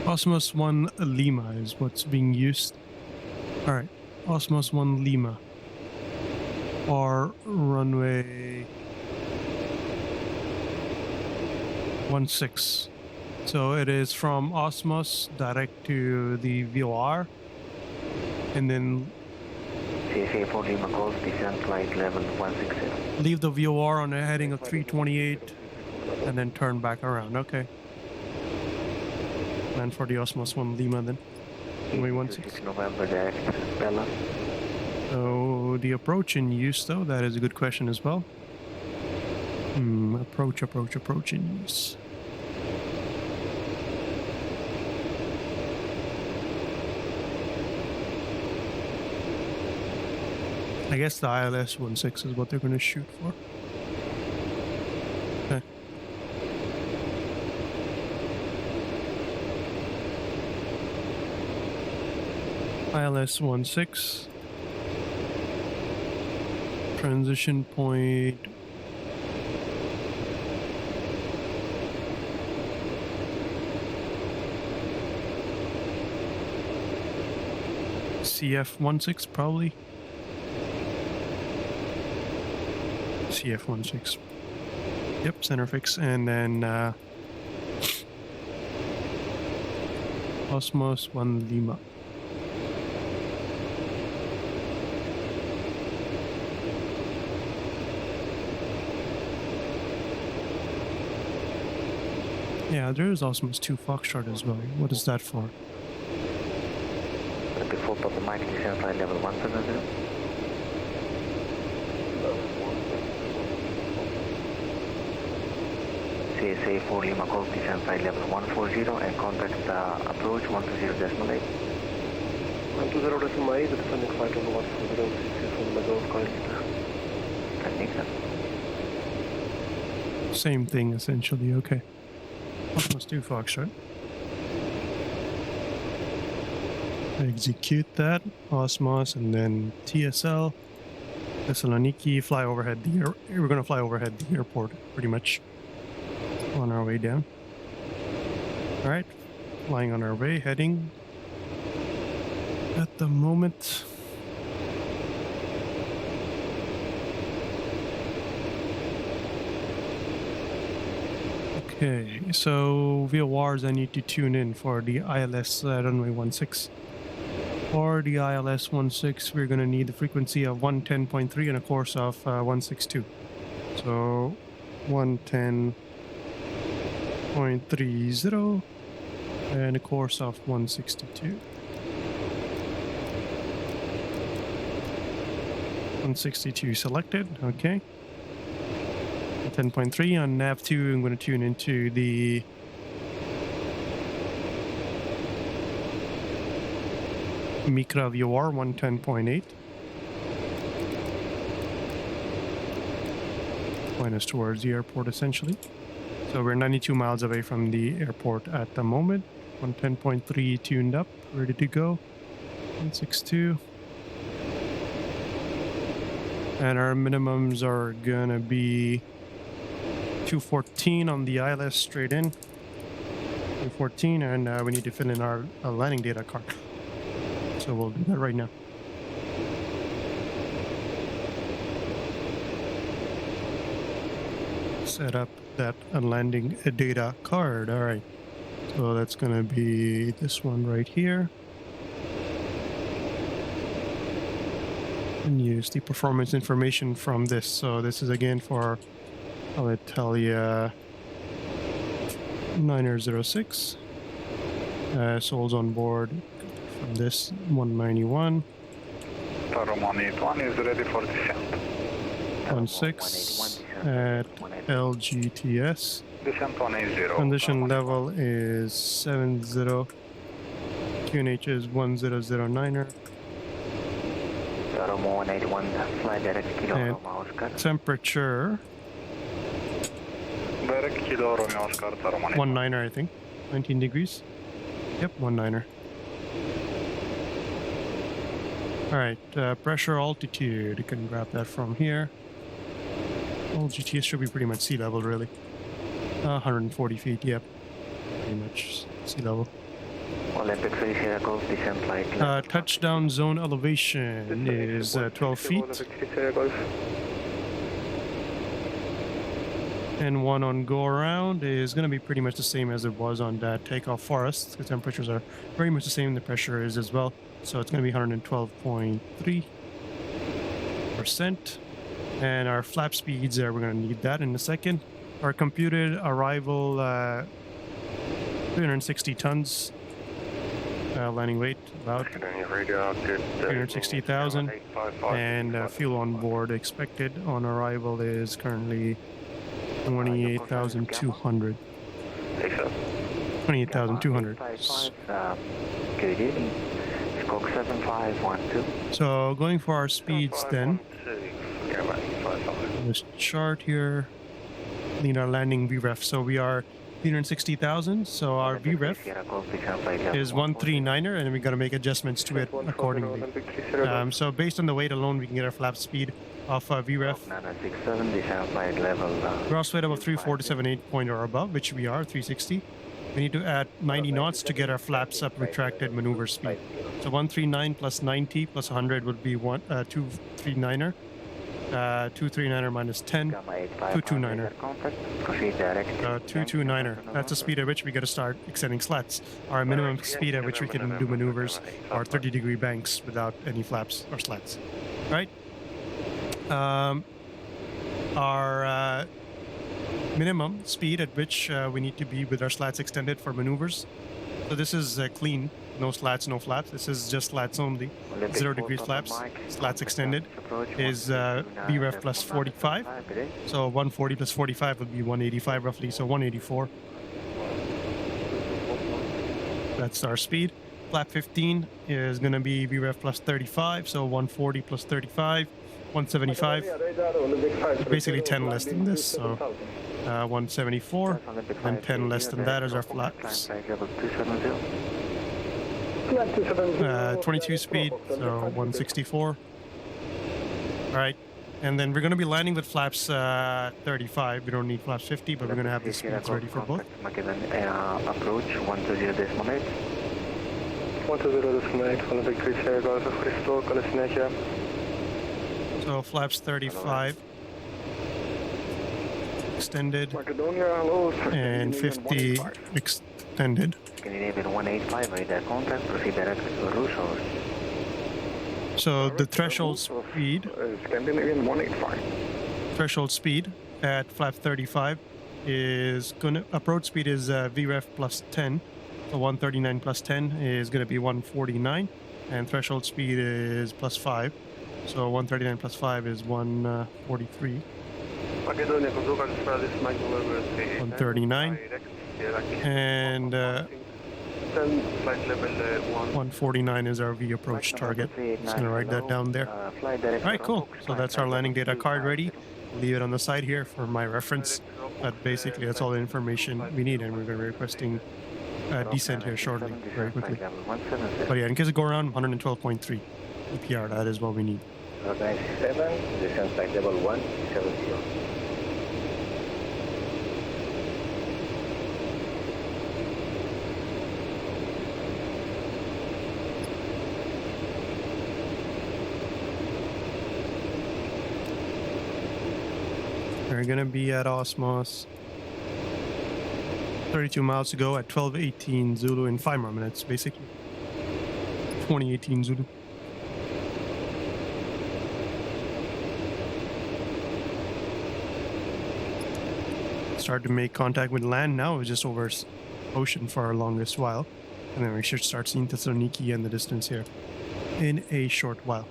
Osmos 1 Lima is what's being used. Alright, Osmos 1 Lima. Or runway 16. So it is from Osmos direct to the VOR, and then CSA 4 Lima calls, descent flight level 160. leave the VOR on a heading of 328, and then turn back around. Okay. And for the Osmos 1 Lima then. Runway 16. November direct, Bella. So the approach in use though, that is a good question as well. Approach in use. I guess the ILS 16 is what they're going to shoot for. Okay. ILS 16. Transition point. CF16 probably. CF16. Yep, center fix, and then Osmos 1 Lima. Yeah, there is Osmos 2 Foxtrot as well. What is that for? Before Papa Mike, descent flight level 170. CSA 4 Lima calls, descent flight level 140 and contact approach 120.8. 120.8, the descending flight level 140, from the Gulf Coast. Technique, Same thing essentially, okay. Osmos 2 Foxtrot. Execute that, Osmos, and then TSL, Thessaloniki, fly overhead the we're going to fly overhead the airport, pretty much, on our way down. Alright, flying on our way, heading at the moment. Okay, so VORs I need to tune in for the ILS runway 16. For the ILS 16, we're going to need the frequency of 110.3 and a course of 162. So 110.30 and a course of 162. 162 selected, okay. 10.3 on nav2, I'm going to tune into the Micra VOR 110.8. Point us towards the airport essentially. So we're 92 miles away from the airport at the moment. 110.3 tuned up, ready to go. 162. And our minimums are gonna be 214 on the ILS straight in. 214, and we need to fill in our landing data card. So we'll do that right now. Set up that landing data card. All right. So that's going to be this one right here. And use the performance information from this. So this is again for Alitalia 906. Souls on board from this 191. 181 is ready for descent. 16 at LGTS. Descent 180. Condition level is 70. QNH is 1009er. 181, fly direct Kilo Roma Oscar. Temperature. Direct Kilo Romeo Oscar, 19er, I think. 19 degrees. Yep, 19er. Alright, pressure, altitude. You can grab that from here. LGTS should be pretty much sea level, really. 140 feet, yep. Pretty much sea level. Olympic Sierra Golf descent flight. Touchdown zone elevation is 12 feet. And one on go around is going to be pretty much the same as it was on that takeoff for us. The temperatures are very much the same. The pressure is as well. So it's going to be 112.3%. And our flap speeds, we're going to need that in a second. Our computed arrival, 360 tons. Landing weight, about 360,000. And fuel on board expected on arrival is currently 28,200. 28,200. So going for our speeds then. This chart here. Need our landing VREF. So we are 360,000. So our VREF is 139er, and we got to make adjustments to it accordingly. So based on the weight alone, we can get our flap speed of VREF. Gross weight above 347.8 point or above, which we are 360. We need to add 90 knots to get our flaps up retracted maneuver speed. So 139 plus 90 plus 100 would be 239er. 239er minus 10, 229er. 229er. That's the speed at which we got to start extending slats. Our minimum speed at which we can do maneuvers are 30-degree banks without any flaps or slats. Right? Our minimum speed at which we need to be with our slats extended for maneuvers. So this is clean. No slats, no flaps. This is just slats only. 0 degree flaps. Slats extended is VREF plus 45. So 140 plus 45 would be 185 roughly. So 184. That's our speed. Flap 15 is going to be VREF plus 35. So 140 plus 35. 175. Basically 10 less than this. So 174. And 10 less than that is our flaps. 22 speed, so 164. All right, and then we're going to be landing with flaps 35. We don't need flaps 50, but we're going to have the speeds ready for both. Approach 120.8. 120.8, so flaps 35. Extended. And 50 extended. Scandinavian 185, radar contact, proceed directly to Russo. So the threshold speed, Scandinavian 185. Threshold speed at flap 35 is gonna approach speed is VREF plus 10. So 139 plus 10 is gonna be 149, and threshold speed is plus 5. So 139 plus 5 is 143. 139 and 149 is our V approach target. Just gonna write that down there. Alright, cool. So that's our landing data card ready. Leave it on the side here for my reference. But basically that's all the information we need, and we're gonna be requesting descent here shortly, very quickly. But yeah, in case of go around 112.3 EPR, that is what we need. 97, descent flight level 170. We're gonna be at Osmos. 32 miles to go at 12:18 Zulu in 5 more minutes, basically. 2018 Zulu. Start to make contact with land now. It's just over ocean for our longest while. And then we should start seeing Thessaloniki and the distance here in a short while.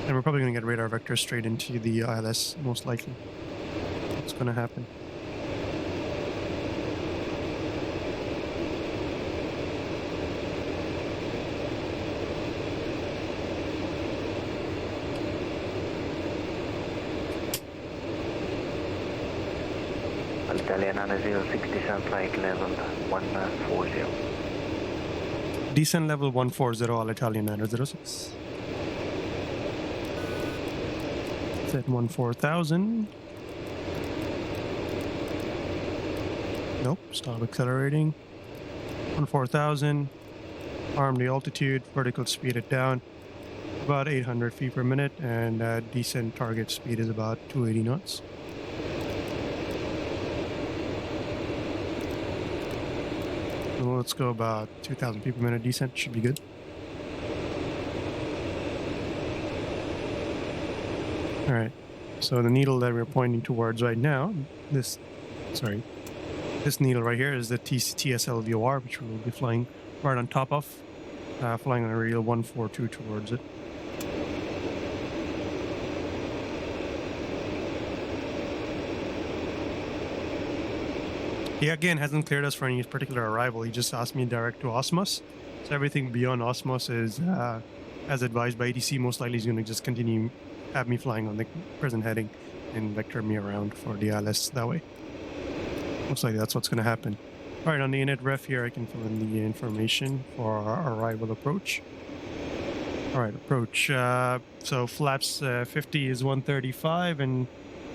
And we're probably going to get radar vector straight into the ILS, most likely. What's going to happen? Italian 06, descent flight level 140. Descent level 140, all Italian 906. Set 14,000. Nope, stop accelerating. 14,000. Arm the altitude, vertical speed it down. about 800 feet per minute, and descent target speed is about 280 knots. So let's go about 2,000 feet per minute descent, should be good. All right, so the needle that we're pointing towards right now, this needle right here is the TSL VOR, which we will be flying right on top of, flying on a radial 142 towards it. He again hasn't cleared us for any particular arrival. He just asked me direct to Osmos. So everything beyond Osmos is, as advised by ATC, most likely he's going to just continue have me flying on the present heading and vector me around for the ILS that way. Most likely that's what's going to happen. All right, on the init ref here, I can fill in the information for our arrival approach. All right, approach. So flaps 50 is 135 and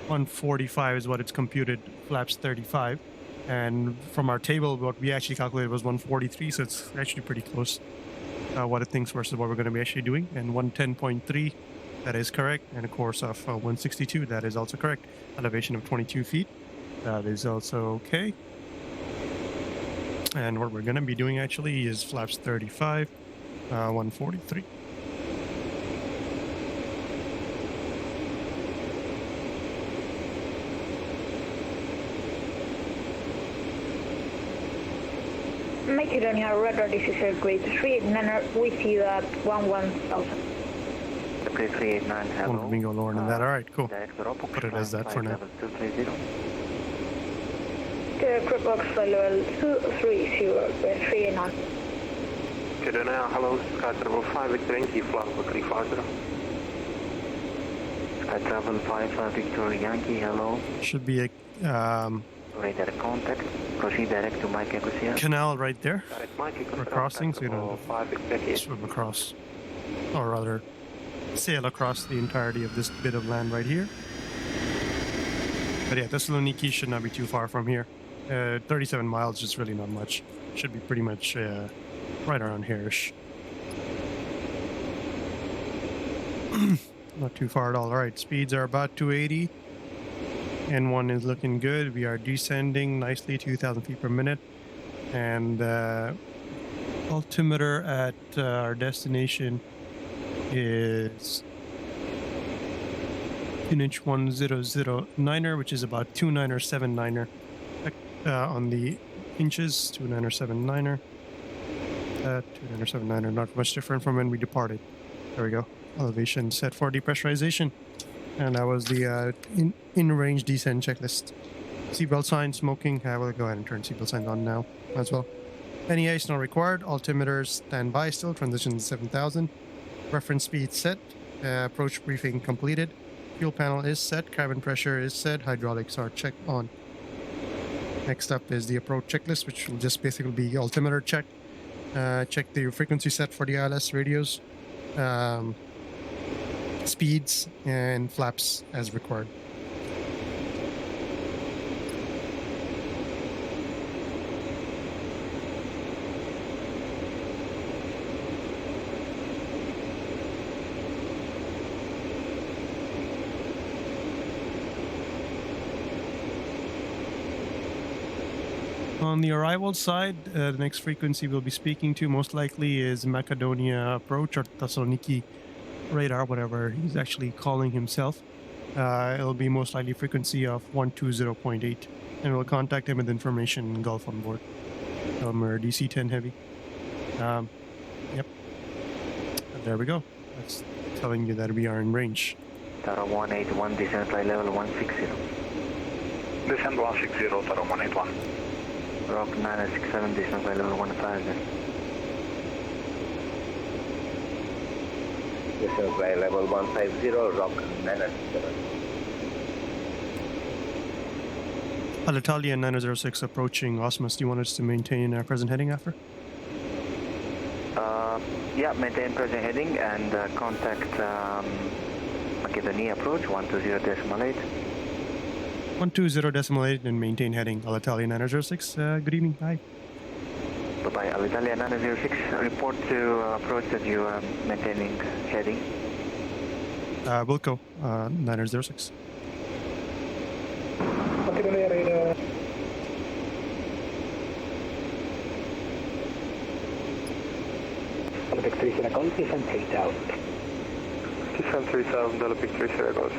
145 is what it's computed, flaps 35. And from our table, what we actually calculated was 143, so it's actually pretty close what it thinks versus what we're going to be actually doing. And 110.3, that is correct. And a course of 162, that is also correct. Elevation of 22 feet, that is also okay. And what we're going to be doing actually is flaps 35, 143. Macedonia radar, this is grade 389 with you at 11,000. Grade 389, hello. Won't we go lower than that? All right, cool. Put it as that for now. The crop box level 230, grade 389. Macedonia, hello, Sky Travel 5 Victor Yankee, flight for 350. Sky Travel 5 Victor Yankee, hello. Should be a radar contact. Proceed direct to Mike Echo Sierra. Canal right there. We're crossing, so you don't swim across, or rather sail across the entirety of this bit of land right here. But yeah, Thessaloniki should not be too far from here. 37 miles is really not much. Should be pretty much right around here-ish. Not too far at all. All right, speeds are about 280. N1 is looking good. We are descending nicely, 2,000 feet per minute. And altimeter at our destination is inch 1009er, which is about 29er 79er on the inches. 29er 79er. 29er 79er, not much different from when we departed. There we go. Elevation set for depressurization. And that was the in-range descent checklist. Seatbelt sign, smoking. I will go ahead and turn seatbelt signs on now as well. Any ice not required. Altimeters stand by still. Transition 7,000. Reference speed set. Approach briefing completed. Fuel panel is set. Cabin pressure is set. Hydraulics are checked on. Next up is the approach checklist, which will just basically be altimeter check. Check the frequency set for the ILS radios. Speeds and flaps as required. On the arrival side, the next frequency we'll be speaking to most likely is Macedonia approach or Thessaloniki radar, whatever he's actually calling himself. It'll be most likely frequency of 120.8, and we'll contact him with information and Gulf on board. We're DC10 heavy. Yep. There we go. That's telling you that we are in range. Taro 181, descent flight level 160. Descent 160, Taro 181. Rock 967, descent flight level 150. Descent flight level 150, Rock 967. Alitalia 906 approaching Osmos. Do you want us to maintain our present heading after? Yeah, maintain present heading and contact Macedonia approach 120.8. 120.8 and maintain heading. Alitalia 906. Good evening. Bye. Bye-bye. by Alitalia 906. Report to approach that you are maintaining heading. Wilco, 906. Olympic 3 Sierra Golf, descend 3000. Descend 3000, Olympic 3 Sierra Golf.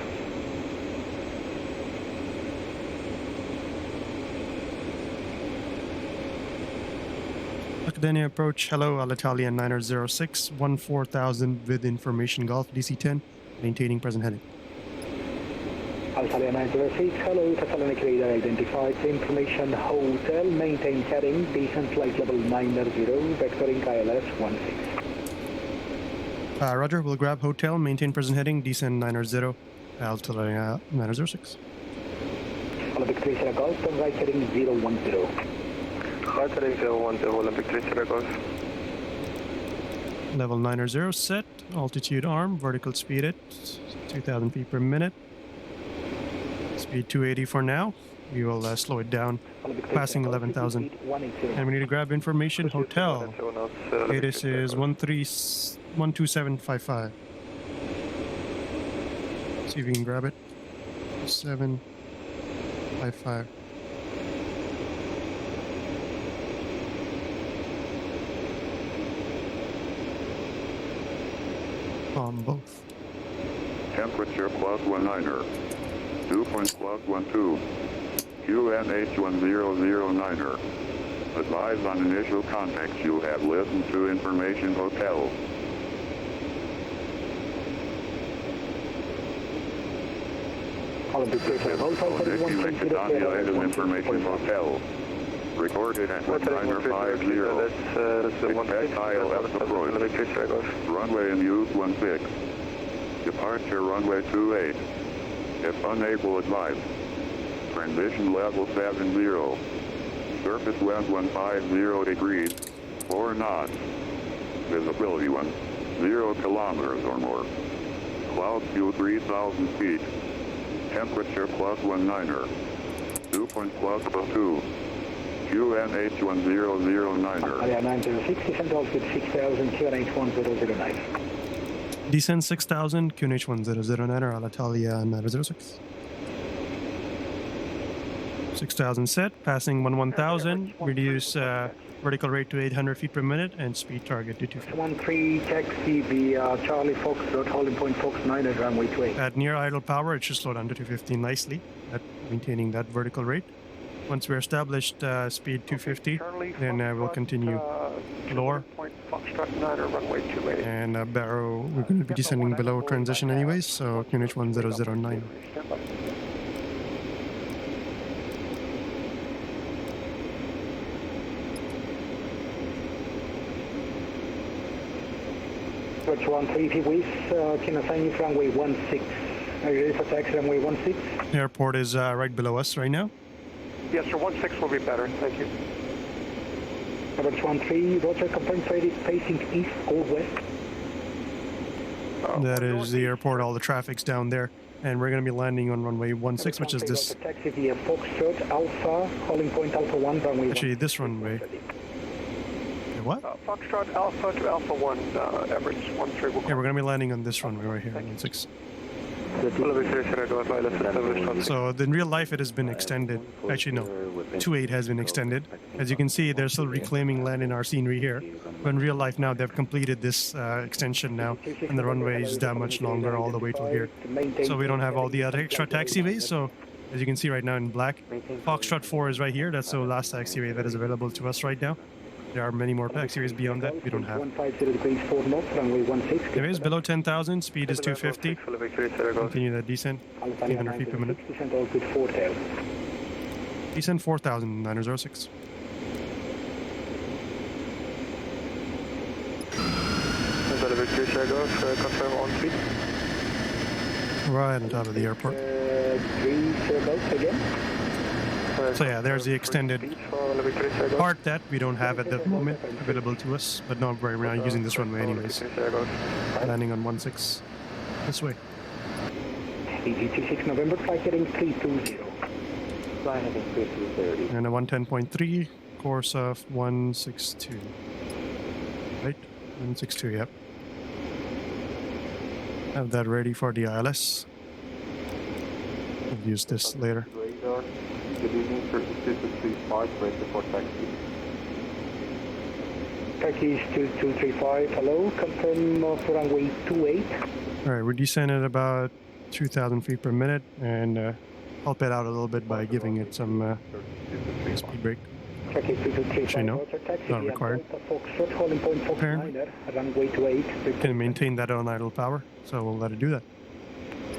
Academia approach, hello, Alitalia 906, 14,000 with information Golf, DC10, maintaining present heading. Alitalia 906, hello, Thessaloniki radar identified, information hotel, maintain heading, descent flight level 90, vectoring ILS 16. Roger, we'll grab hotel, maintain present heading, descend 90, Alitalia 906. Olympic 3 Sierra Golf, turn right heading 010. Right heading 010, Olympic 3 Sierra Golf. Level 90 set, altitude arm, vertical speed at 2,000 feet per minute. Speed 280 for now. We will slow it down, passing 11,000. And we need to grab information hotel. This is 12755. See if we can grab it. 755. On both. Temperature plus 19er. Dew point plus 12. QNH1009er. Advise on initial contacts you have listened to information hotel. Information hotel. Recorded at 1950. Expect ILS approach. Runway in use 16. Departure runway 28. If unable, advise. Transition level 70. Surface wind 150 degrees, 4 knots. Visibility 0 kilometers or more. Cloud view 3,000 feet. Temperature plus 19er. Dew point plus 2. QNH1009er. Area 906, descend altitude 6,000, QNH1009. Descend 6,000, QNH1009er, Alitalia 906. 6,000 set, passing 11,000, reduce vertical rate to 800 feet per minute, and speed target to 250. 13, taxi via Charlie Fox, holding point Fox 9 at runway 28. At near idle power, it should slow down to 250 nicely, at maintaining that vertical rate. Once we're established speed 250, then we'll continue lower. And Barrow, we're going to be descending below transition anyways, so QNH1009. Approach 13 West, can assign you runway 16. Are you ready for taxi runway 16? Airport is right below us right now. Yes, sir, 16 will be better, thank you. Approach 13, Roger, confirm facing east or west. That is the airport, all the traffic's down there. And we're going to be landing on runway 16, which is this. Taxi via Foxtrot Alpha, calling point Alpha 1, runway actually, this runway. What? Foxtrot Alpha to Alpha 1, average 13 will Yeah, we're going to be landing on this runway right here, 16. So in real life it has been extended. Actually no, 28 has been extended. As you can see, they're still reclaiming land in our scenery here. But in real life now they've completed this extension now, and the runway is that much longer all the way till here. So we don't have all the other extra taxiways. So as you can see right now in black, Foxtrot 4 is right here. That's the last taxiway that is available to us right now. There are many more taxiways beyond that we don't have. Anyways, below 10,000, speed is 250. Continue that descent, 300 feet per minute. Descent 4,000, 906. Right on top of the airport. So yeah, there's the extended part that we don't have at the moment available to us, but not very. We're not using this runway anyways. Landing on 16 this way. EG26 November, flight heading 320. Flight heading 320. And a 110.3, course of 162. Right? 162, yep. Have that ready for the ILS. We'll use this later. Radar, good evening, 3235, ready for taxi. Taxi is 2235, hello, confirm for runway 28. Alright, we're descending at about 2,000 feet per minute and help it out a little bit by giving it some speed brake. Taxi 2235, Actually, no, not required. Foxtrot, holding point Fox 9er, runway 28. Can maintain that on idle power, so we'll let it do that.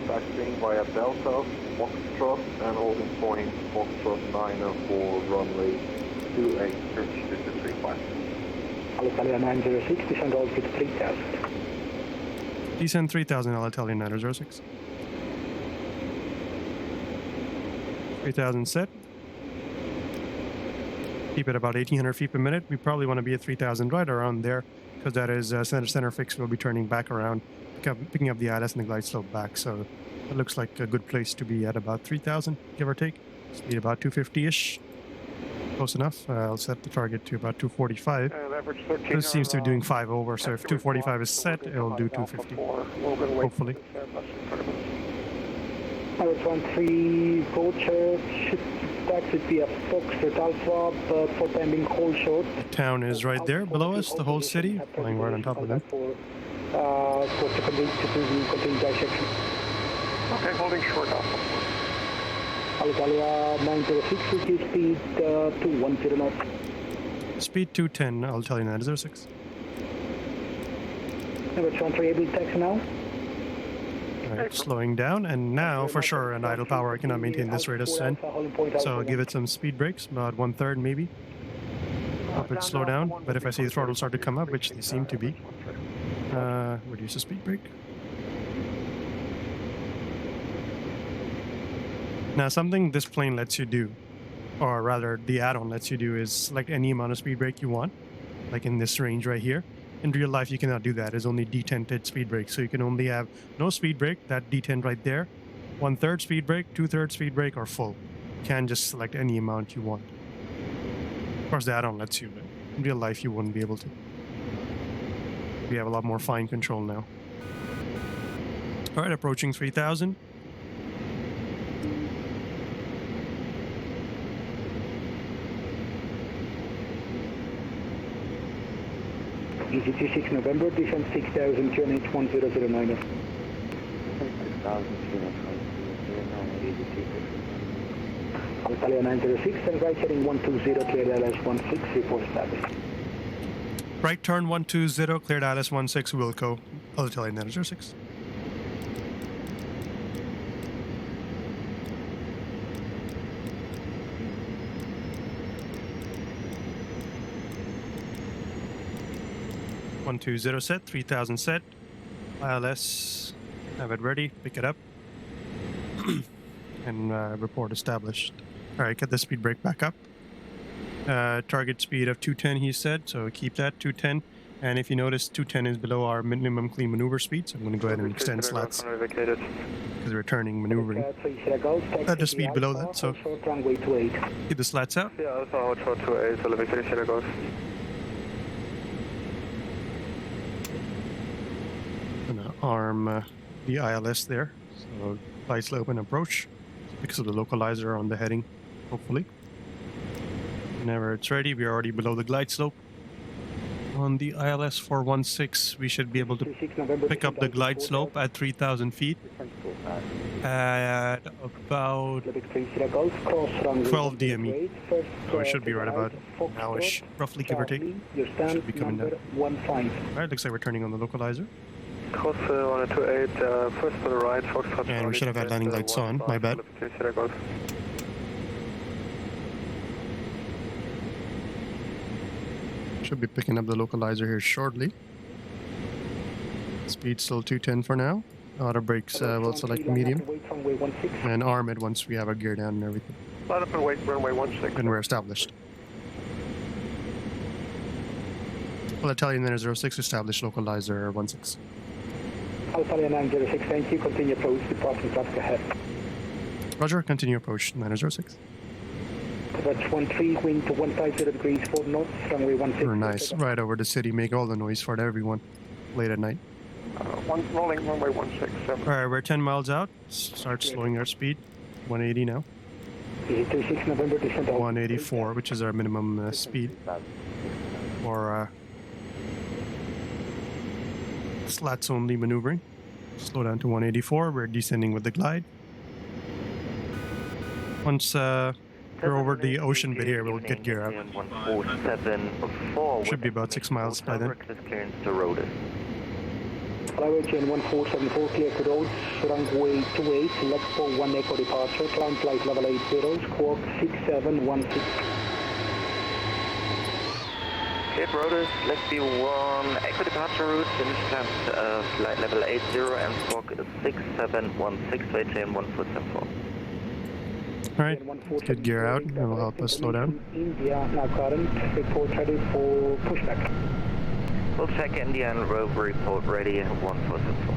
Taxiing via Delta, Foxtrot, and holding point Foxtrot 9er for runway 28, 3235. Alitalia 906, descend altitude 3000. Descend 3000, Alitalia 906. 3000 set. Keep it about 1800 feet per minute. We probably want to be at 3000 right around there, because that is center fix. We'll be turning back around, picking up the ILS and the glide slope back. So it looks like a good place to be at about 3000, give or take. Speed about 250-ish. Close enough. I'll set the target to about 245. This seems to be doing 5 over, so if 245 is set, it'll do 250. Hopefully. Alpha 13 Roger, should taxi via Foxtrot Alpha, but for pending hold short. The town is right there below us, the whole city, flying right on top of them. For to continue dissection. Okay, holding short Alpha. Alitalia 906, which is speed 210 knots. Speed 210, Alitalia 906. Number 23 able to taxi now. Alright, slowing down, and now for sure an idle power I cannot maintain this rate of descent. So I'll give it some speed brakes, about 1/3 maybe. Help it slow down, but if I see the throttle start to come up, which they seem to be, reduce the speed brake. Now something this plane lets you do, or rather the add-on lets you do, is select any amount of speed brake you want, like in this range right here. In real life, you cannot do that. It's only D10 speed brake, so you can only have no speed brake, that D10 right there, 1/3 speed brake, 2/3 speed brake, or full. You can just select any amount you want. Of course, the add-on lets you, but in real life, you wouldn't be able to. We have a lot more fine control now. All right, approaching 3000. EC26 November, descend 6000, QNH 1009. 6000, QNH 1009, Alitalia 906, and right heading 120, cleared ILS 16, report status. Right turn 120, cleared ILS 16, Wilco, Alitalia 906. set, 3000 set, ILS, have it ready, pick it up, and report established. Alright, get the speed brake back up. Target speed of 210 he said, so keep that 210. And if you notice, 210 is below our minimum clean maneuver speed, so I'm going to go ahead and extend slats because we're turning maneuvering at the speed below that, so keep the slats out. Yeah, Alpha short 28, so Sierra Golf. Gonna arm the ILS there, so glide slope and approach because of the localizer on the heading, hopefully. Whenever it's ready, we're already below the glide slope. On the ILS 416, we should be able to pick up the glide slope at 3000 feet at about 12 DME. So it should be right about now-ish, roughly, give or take. Should be coming down. Alright, looks like we're turning on the localizer. Course 128, first to the right, Foxtrot. And we should have had landing lights on, my bad. Should be picking up the localizer here shortly. Speed still 210 for now. Auto brakes, we'll select medium. And arm it once we have our gear down and everything. Line up and wait, runway 16. And we're established. Well, Italian 906 established localizer 16. Alitalia 906, thank you. Continue approach, departing traffic ahead. Roger, continue approach 906. Watch 13, wind to 150 degrees, 4 knots, runway 16. Very nice. Right over the city, make all the noise for everyone late at night. Rolling runway 167. All right, we're 10 miles out. Start slowing our speed. 180 now. 26 November, descent 184, which is our minimum speed for slats only maneuvering. Slow down to 184. We're descending with the glide. Once we're over the ocean bit here, we'll get gear out. 147.4. Should be about 6 miles by then. Clearance to Rhodes. Flyway chain 1474, clear to roads, runway 28, left for 1 echo departure, climb flight level 80, squawk 6716. Clear Rhodes, left view 1, echo departure route, finish climb flight level 80 and squawk 6716, way chain 1474. Alright, get gear out, that will help us slow down. India, now current, report ready for pushback. We'll check India and rover report ready at 1474.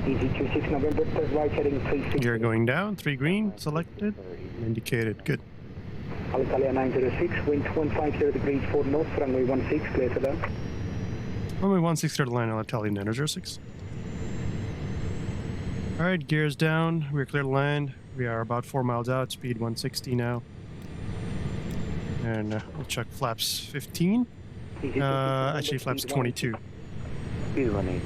EZ26 November, test right heading 36. Gear going down, 3 green, selected, indicated, good. Alitalia 906, wind 150 degrees, 4 knots, runway 16, clear to land. Runway 16 clear to line, Alitalia 906. Alright, gears down, we're clear to land. We are about 4 miles out, speed 160 now. And we'll check flaps 15. Actually flaps 22. Speed 180.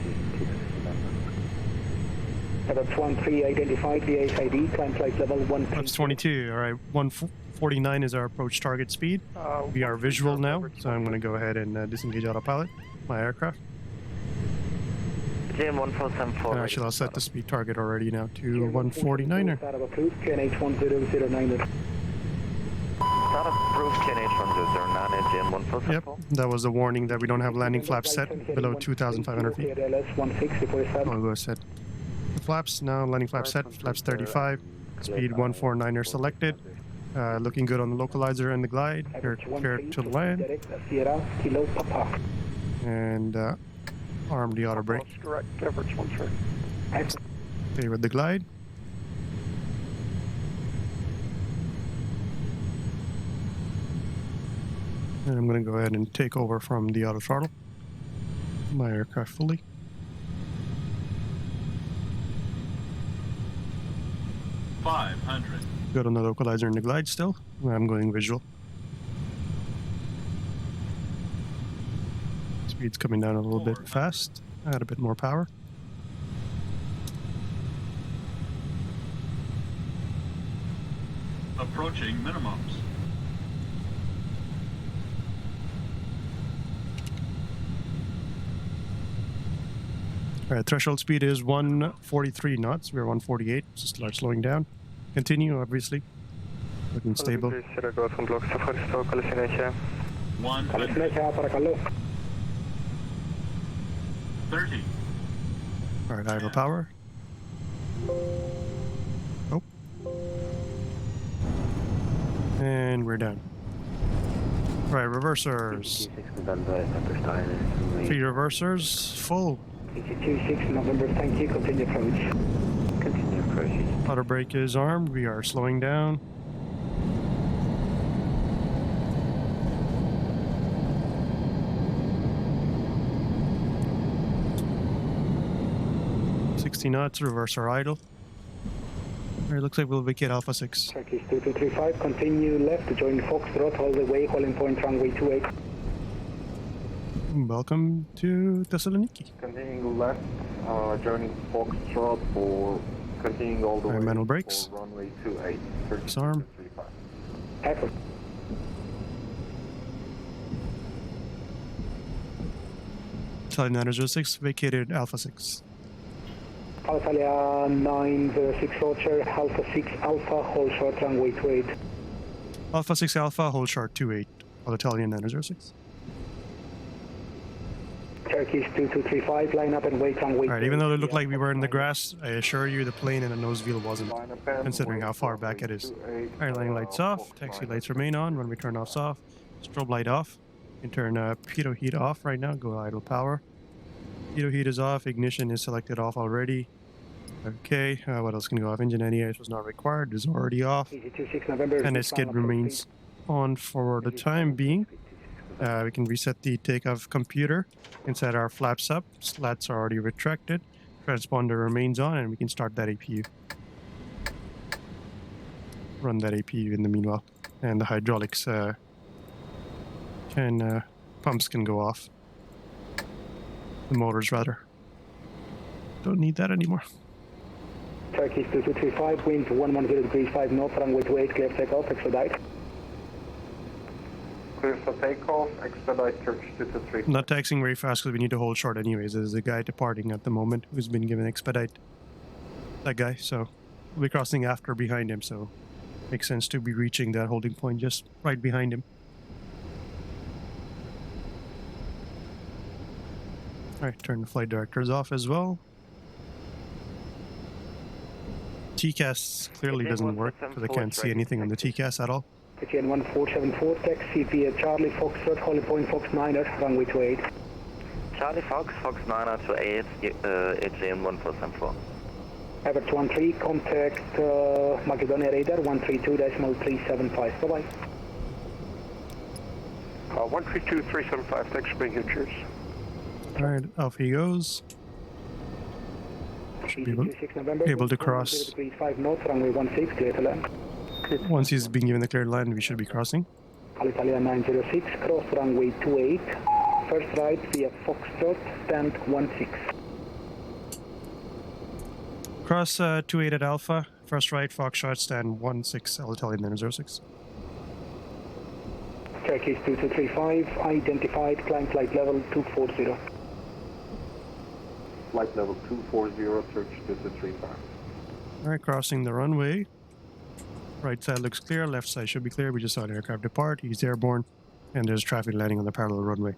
That's 13 identified via SID, climb flight level 1. Flaps 22, alright, 149 is our approach target speed. We are visual now, so I'm going to go ahead and disengage autopilot, my aircraft. JM 1474. And actually I'll set the speed target already now to 149er. Start approved QNH 1009 JM 1474. Yep, that was a warning that we don't have landing flaps set below 2,500 feet. I'll go set the flaps now, landing flaps set, flaps 35, speed 149er selected. Looking good on the localizer and the glide. Here to land. And arm the auto brake. Stay with the glide. And I'm going to go ahead and take over from the auto throttle. My aircraft fully. Good on the localizer and the glide still. I'm going visual. Speed's coming down a little bit fast. Add a bit more power. Approaching minimums. Alright, threshold speed is 143 knots. We're 148, so start slowing down. Continue, obviously. Looking stable. 1. Paracalo. 30. Alright, idle power. Oh. And we're down. Right, reversers. 3 reversers, full. 26 November, thank you, continue approach. Continue approach. Auto brake is armed, we are slowing down. Knots, reverse our idle. Alright, looks like we'll vacate Alpha 6. Turkish 2235, continue left to join Foxtrot all the way, holding point runway 28. Welcome to Thessaloniki. Continuing left, joining Foxtrot for continuing all the way manual brakes. for runway 28. Disarm. Excellent. Charlie 906, vacated Alpha 6. Alitalia 906 Roger, Alpha 6 Alpha, hold short runway 28. Alpha 6 Alpha, hold short 28. Alitalia 906. Turkish 2235, line up and wait runway. Alright, even though it looked like we were in the grass, I assure you the plane and the nose wheel wasn't, considering how far back it is. Alright, landing lights off, taxi lights remain on, runway turn offs off, strobe light off. You can turn pitot heat off right now, go idle power. Pitot heat is off, ignition is selected off already. Okay, what else can go off? Engine NES was not required, is already off. And its skid remains on for the time being. We can reset the takeoff computer inside our flaps up. Slats are already retracted. Transponder remains on, and we can start that APU. Run that APU in the meanwhile. And the hydraulics pumps can go off. The motors, rather. Don't need that anymore. Turkey 2235, wind 110 degrees 5 knots, runway 28, clear takeoff, expedite. Clear for takeoff, expedite Turkish 2235. Not taxiing very fast because we need to hold short anyways. There's a guy departing at the moment who's been given expedite. That guy, so we'll be crossing after behind him, so makes sense to be reaching that holding point just right behind him. Alright, turn the flight directors off as well. TCAS clearly doesn't work because I can't see anything on the TCAS at all. AGN 1474, taxi via Charlie Foxtrot, Holly Point Fox 9er, runway 28. Charlie Fox, Fox 9er to 8, AGN 1474. Everett 13, contact Macedonia radar 132.375. Bye-bye. 132.375, thanks for being here, cheers. Alright, off he goes. Should be able to cross. 5 knots, runway 16, clear to land. Once he's been given the clear land, we should be crossing. Alitalia 906, cross runway 28. First right via Foxtrot, stand 16. Cross 28 at Alpha. First right, Foxtrot, stand 16, Alitalia 906. Turkish 2235, identified, climb flight level 240. Flight level 240, Turkish 2235. Alright, crossing the runway. Right side looks clear, left side should be clear. We just saw an aircraft depart. He's airborne, and there's traffic landing on the parallel runway.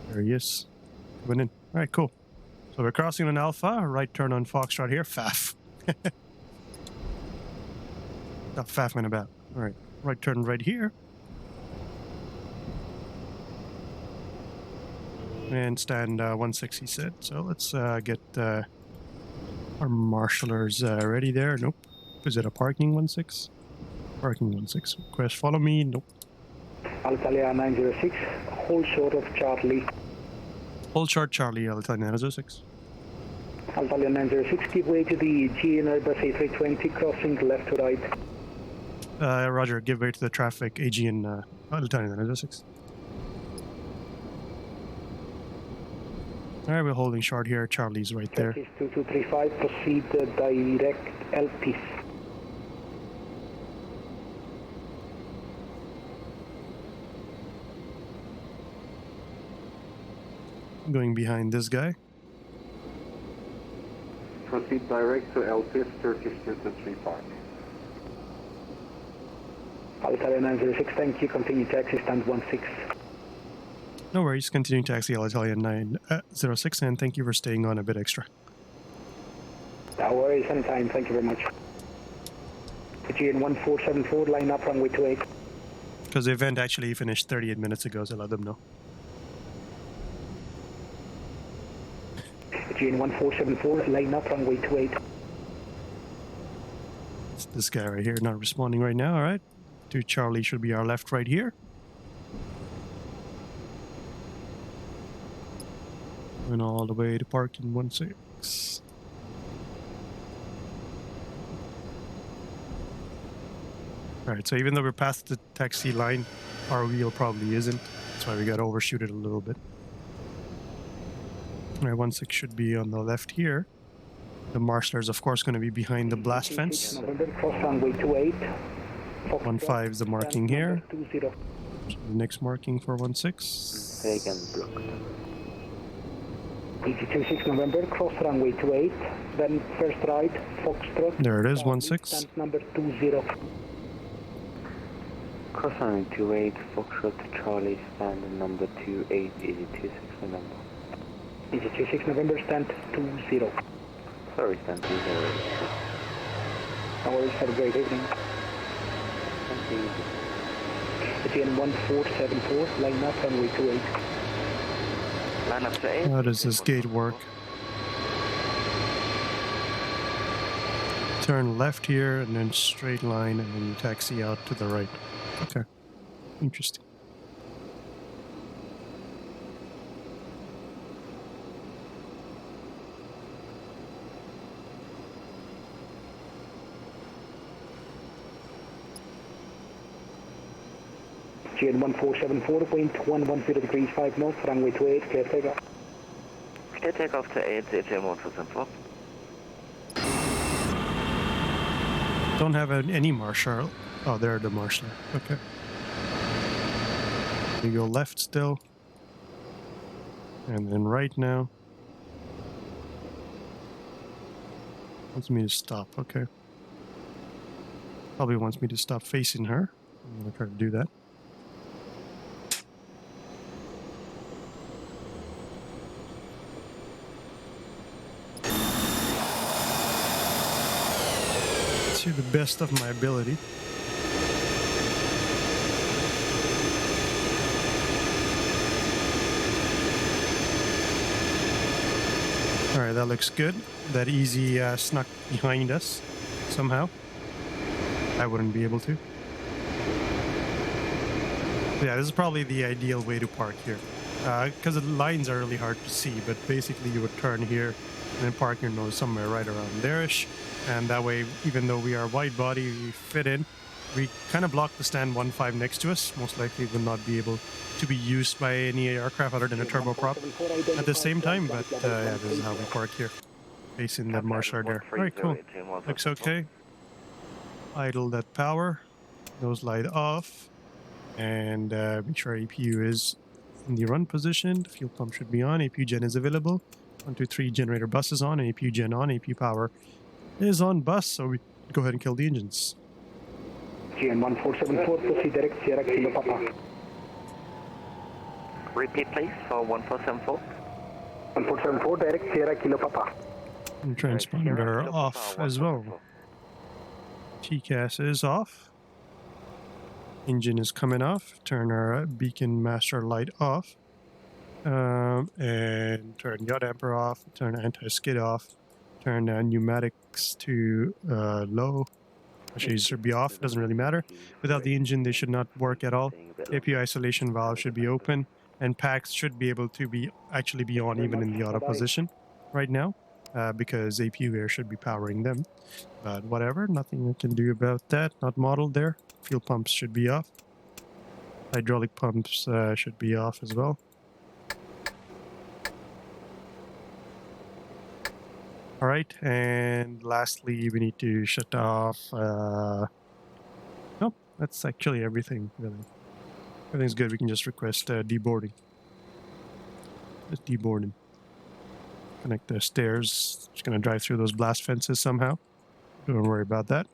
There he is. Coming in. Alright, cool. So we're crossing on Alpha. Right turn on Foxtrot here. FAF. Stop faffing about. Alright, right turn right here. And stand 16, he said. So let's get our marshalers ready there. Nope. Is it a parking 16? Parking 16. Request follow me. Nope. Alitalia 906, hold short of Charlie. Hold short Charlie, Alitalia 906. Alitalia 906, give way to the GN Airbus A320, crossing left to right. Roger, give way to the traffic AGN Alitalia 906. Alright, we're holding short here. Charlie's right there. 2235, proceed direct LPs. Going behind this guy. Proceed direct to LPs, Turkish 2235. Alitalia 906, thank you. Continue taxi, stand 16. No worries, continuing taxi Alitalia 906, and thank you for staying on a bit extra. No worries, anytime, thank you very much. GN 1474, line up runway 28. Because the event actually finished 38 minutes ago, so let them know. GN 1474, line up runway 28. It's this guy right here, not responding right now, alright. To Charlie should be our left right here. And all the way to parking 16. Alright, so even though we're past the taxi line, our wheel probably isn't. That's why we gotta overshoot it a little bit. Alright, 16 should be on the left here. The marshaler is of course going to be behind the blast fence. Cross runway 28. 15 is the marking here. 20. The next marking for 16. Again, blocked. 26 November, cross runway 28, then first right, Foxtrot. There it is, 16. Stand number 20. Cross runway 28, Foxtrot to Charlie, stand number 28, easy 26 November. Easy 26 November, stand 20. Sorry, stand 20. No worries, have a great evening. Thank you. ATN 1474, line up runway 28. Line up to 8. How does this gate work? Turn left here and then straight line and then you taxi out to the right. Okay. Interesting. GN 1474, wind 110 degrees 5 knots, runway 28, clear takeoff. Clear takeoff to 8, GN 1474. Don't have any marshal. Oh, there are the marshal. Okay. You go left still. And then right now. Wants me to stop. Okay. Probably wants me to stop facing her. I'm going to try to do that. To the best of my ability. Alright, that looks good. That easy snuck behind us somehow. I wouldn't be able to. Yeah, this is probably the ideal way to park here. Because the lines are really hard to see, but basically you would turn here and then park your nose somewhere right around there-ish. And that way, even though we are wide body, we fit in. We kind of block the stand 1.5 next to us. Most likely will not be able to be used by any aircraft other than a turboprop at the same time. But yeah, this is how we park here. Facing that marshal there. Alright, cool. Looks okay. Idle that power. Nose light off. And make sure APU is in the run position. The fuel pump should be on. APU gen is available. 1, 2, 3 generator bus is on. APU gen on. APU power is on bus, so we go ahead and kill the engines. GN 1474, proceed direct Sierra Kilo Papa. Repeat please for 1474. 1474, direct Sierra Kilo Papa. And transponder off as well. TCAS is off. Engine is coming off. Turn our beacon master light off. And turn yaw damper off. Turn anti-skid off. Turn pneumatics to low. Actually, these should be off. Doesn't really matter. Without the engine, they should not work at all. APU isolation valve should be open, and packs should be able to be actually be on even in the auto position right now, because APU air should be powering them. But whatever, nothing we can do about that. Not modeled there. Fuel pumps should be off. Hydraulic pumps should be off as well. All right, and lastly, we need to shut off. Nope, that's actually everything. Really, everything's good. We can just request deboarding. Just deboarding. Connect the stairs. Just gonna drive through those blast fences somehow. Don't worry about that.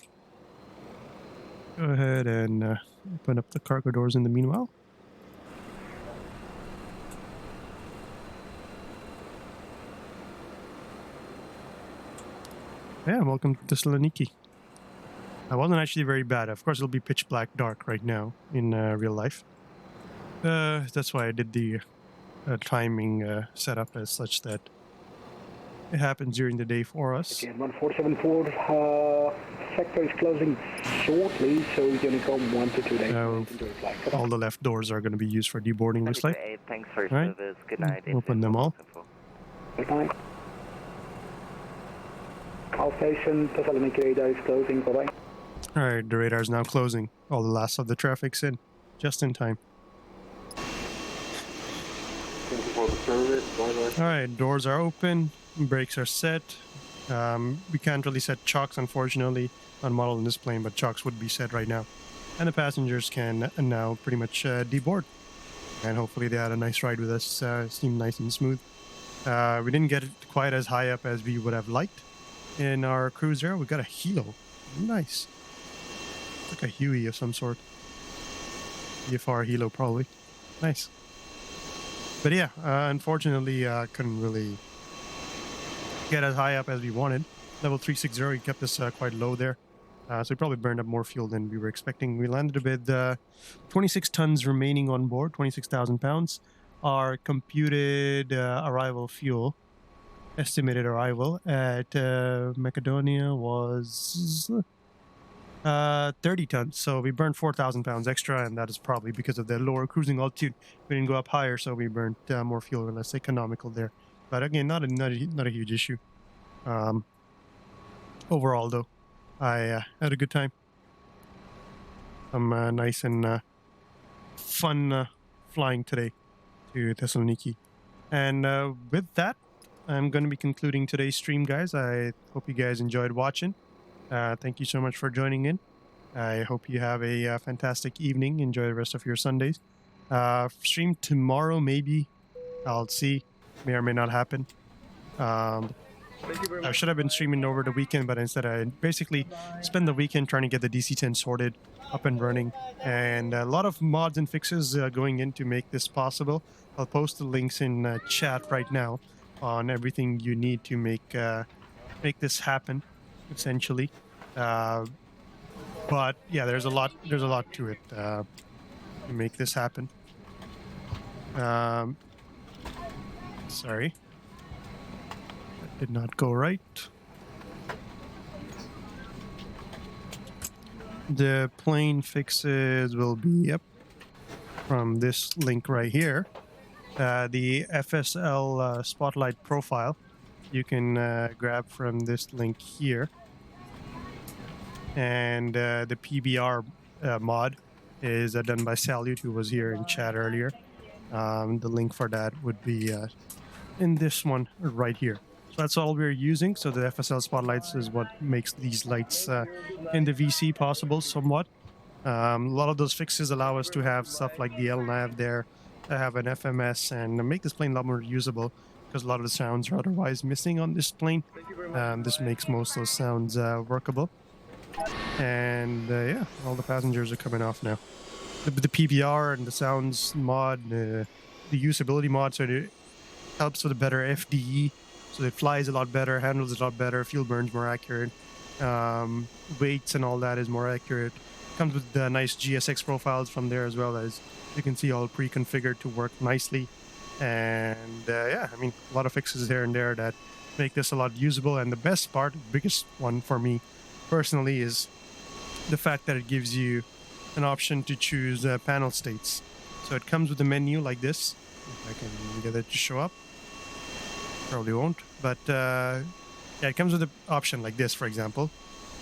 Go ahead and open up the cargo doors in the meanwhile. Yeah, welcome to Thessaloniki. I wasn't actually very bad. Of course, it'll be pitch black dark right now in real life. That's why I did the timing setup as such that it happens during the day for us. Again, 1474, sector is closing shortly, so Unicom 1 to 2 days. All the left doors are going to be used for deboarding, looks like. Thanks for your Right. service. Good night. Open them all. Good night. All station, Thessaloniki radar is closing. Bye-bye. Alright, the radar is now closing. All the last of the traffic's in. Just in time. Alright, doors are open. Brakes are set. We can't really set chocks, unfortunately, on model in this plane, but chocks would be set right now. And the passengers can now pretty much deboard. And hopefully they had a nice ride with us. Seemed nice and smooth. We didn't get it quite as high up as we would have liked. In our cruiser, we got a Hilo. Nice. Like a Huey of some sort. VFR Hilo, probably. Nice. But yeah, unfortunately, couldn't really get as high up as we wanted. Level 360, kept us quite low there. So we probably burned up more fuel than we were expecting. We landed with 26 tons remaining on board, 26,000 pounds. Our computed arrival fuel estimated arrival at Macedonia was 30 tons. So we burned 4,000 pounds extra, and that is probably because of the lower cruising altitude. We didn't go up higher, so we burned more fuel, or less economical there. But again, not a huge issue. Overall, though, I had a good time. Some nice and fun flying today to Thessaloniki. And with that, I'm going to be concluding today's stream, guys. I hope you guys enjoyed watching. Thank you so much for joining in. I hope you have a fantastic evening. Enjoy the rest of your Sundays. Stream tomorrow, maybe. I'll see. May or may not happen. I should have been streaming over the weekend, but instead I basically spent the weekend trying to get the DC10 sorted, up and running, and a lot of mods and fixes going in to make this possible. I'll post the links in chat right now on everything you need to make this happen, essentially. But yeah, there's a lot to it to make this happen. Sorry. Did not go right. The plane fixes will be up from this link right here. The FSL Spotlight profile you can grab from this link here. And the PBR mod is done by Salyut, who was here in chat earlier. The link for that would be in this one right here. So that's all we're using. So the FSL Spotlights is what makes these lights in the VC possible somewhat. A lot of those fixes allow us to have stuff like the LNAV there, to have an FMS, and make this plane a lot more usable, because a lot of the sounds are otherwise missing on this plane. This makes most of those sounds workable. And yeah, all the passengers are coming off now. The PBR and the sounds mod, the usability mod, so it helps with a better FDE. So it flies a lot better, handles a lot better, fuel burns more accurate, weights and all that is more accurate. Comes with the nice GSX profiles from there, as well, as you can see, all pre-configured to work nicely. And yeah, I mean, a lot of fixes here and there that make this a lot usable. And the best part, biggest one for me personally, is the fact that it gives you an option to choose panel states. So it comes with a menu like this. If I can get it to show up. Probably won't, but yeah, it comes with an option like this, for example.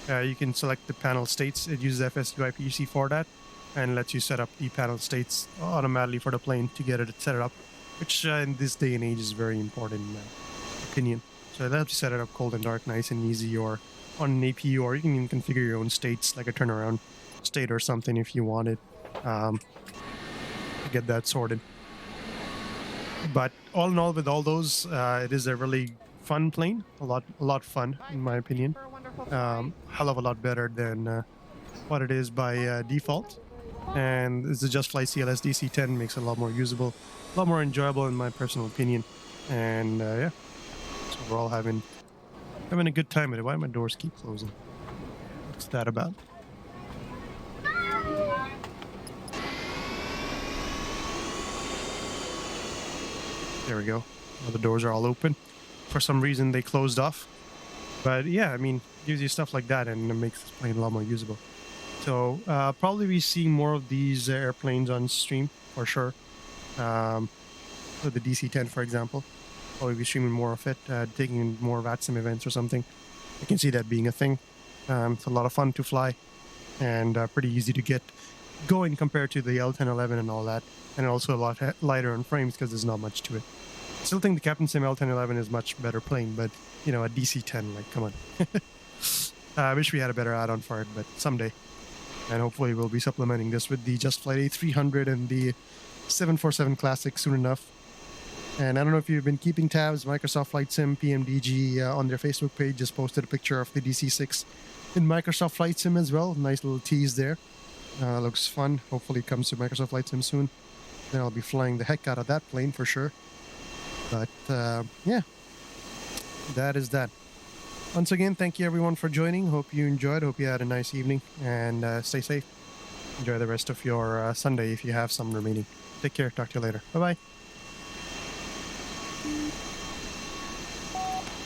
You can select the panel states. It uses FSDG PC for that, and lets you set up the panel states automatically for the plane to get it set up, which in this day and age is very important in my opinion. So it helps you set it up cold and dark, nice and easy, or on an APU, or you can even configure your own states, like a turnaround state or something if you wanted, to get that sorted. But all in all, with all those, it is a really fun plane. A lot fun, in my opinion. Hell of a lot better than what it is by default. And this is JustFlight CLS DC10, makes it a lot more usable, a lot more enjoyable in my personal opinion. And yeah, so we're all having a good time with it. Why do my doors keep closing? What's that about? There we go. Now the doors are all open. For some reason they closed off. But yeah, I mean, gives you stuff like that, and it makes this plane a lot more usable. So probably we see more of these airplanes on stream for sure. So the DC10, for example, probably be streaming more of it, taking more Vatsim events or something. I can see that being a thing. It's a lot of fun to fly, and pretty easy to get going compared to the L1011 and all that, and also a lot lighter on frames because there's not much to it. I still think the Captain Sim L1011 is much better plane, but you know, a DC10, like, come on. I wish we had a better add-on for it, but someday. And hopefully we'll be supplementing this with the JustFlight A300 and the 747 Classic soon enough. And I don't know if you've been keeping tabs, Microsoft Flight Sim PMDG on their Facebook page just posted a picture of the DC6 in Microsoft Flight Sim as well. Nice little tease there. Looks fun. Hopefully it comes to Microsoft Flight Sim soon. Then I'll be flying the heck out of that plane for sure. But yeah, that is that. Once again, thank you everyone for joining. Hope you enjoyed. Hope you had a nice evening, and stay safe. Enjoy the rest of your Sunday if you have some remaining. Take care. Talk to you later. Bye-bye.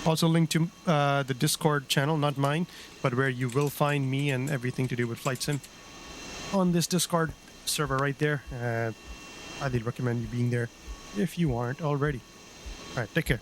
Also linked to the Discord channel, not mine, but where you will find me and everything to do with flight sim on this Discord server right there. Highly recommend you being there if you aren't already. All right, take care.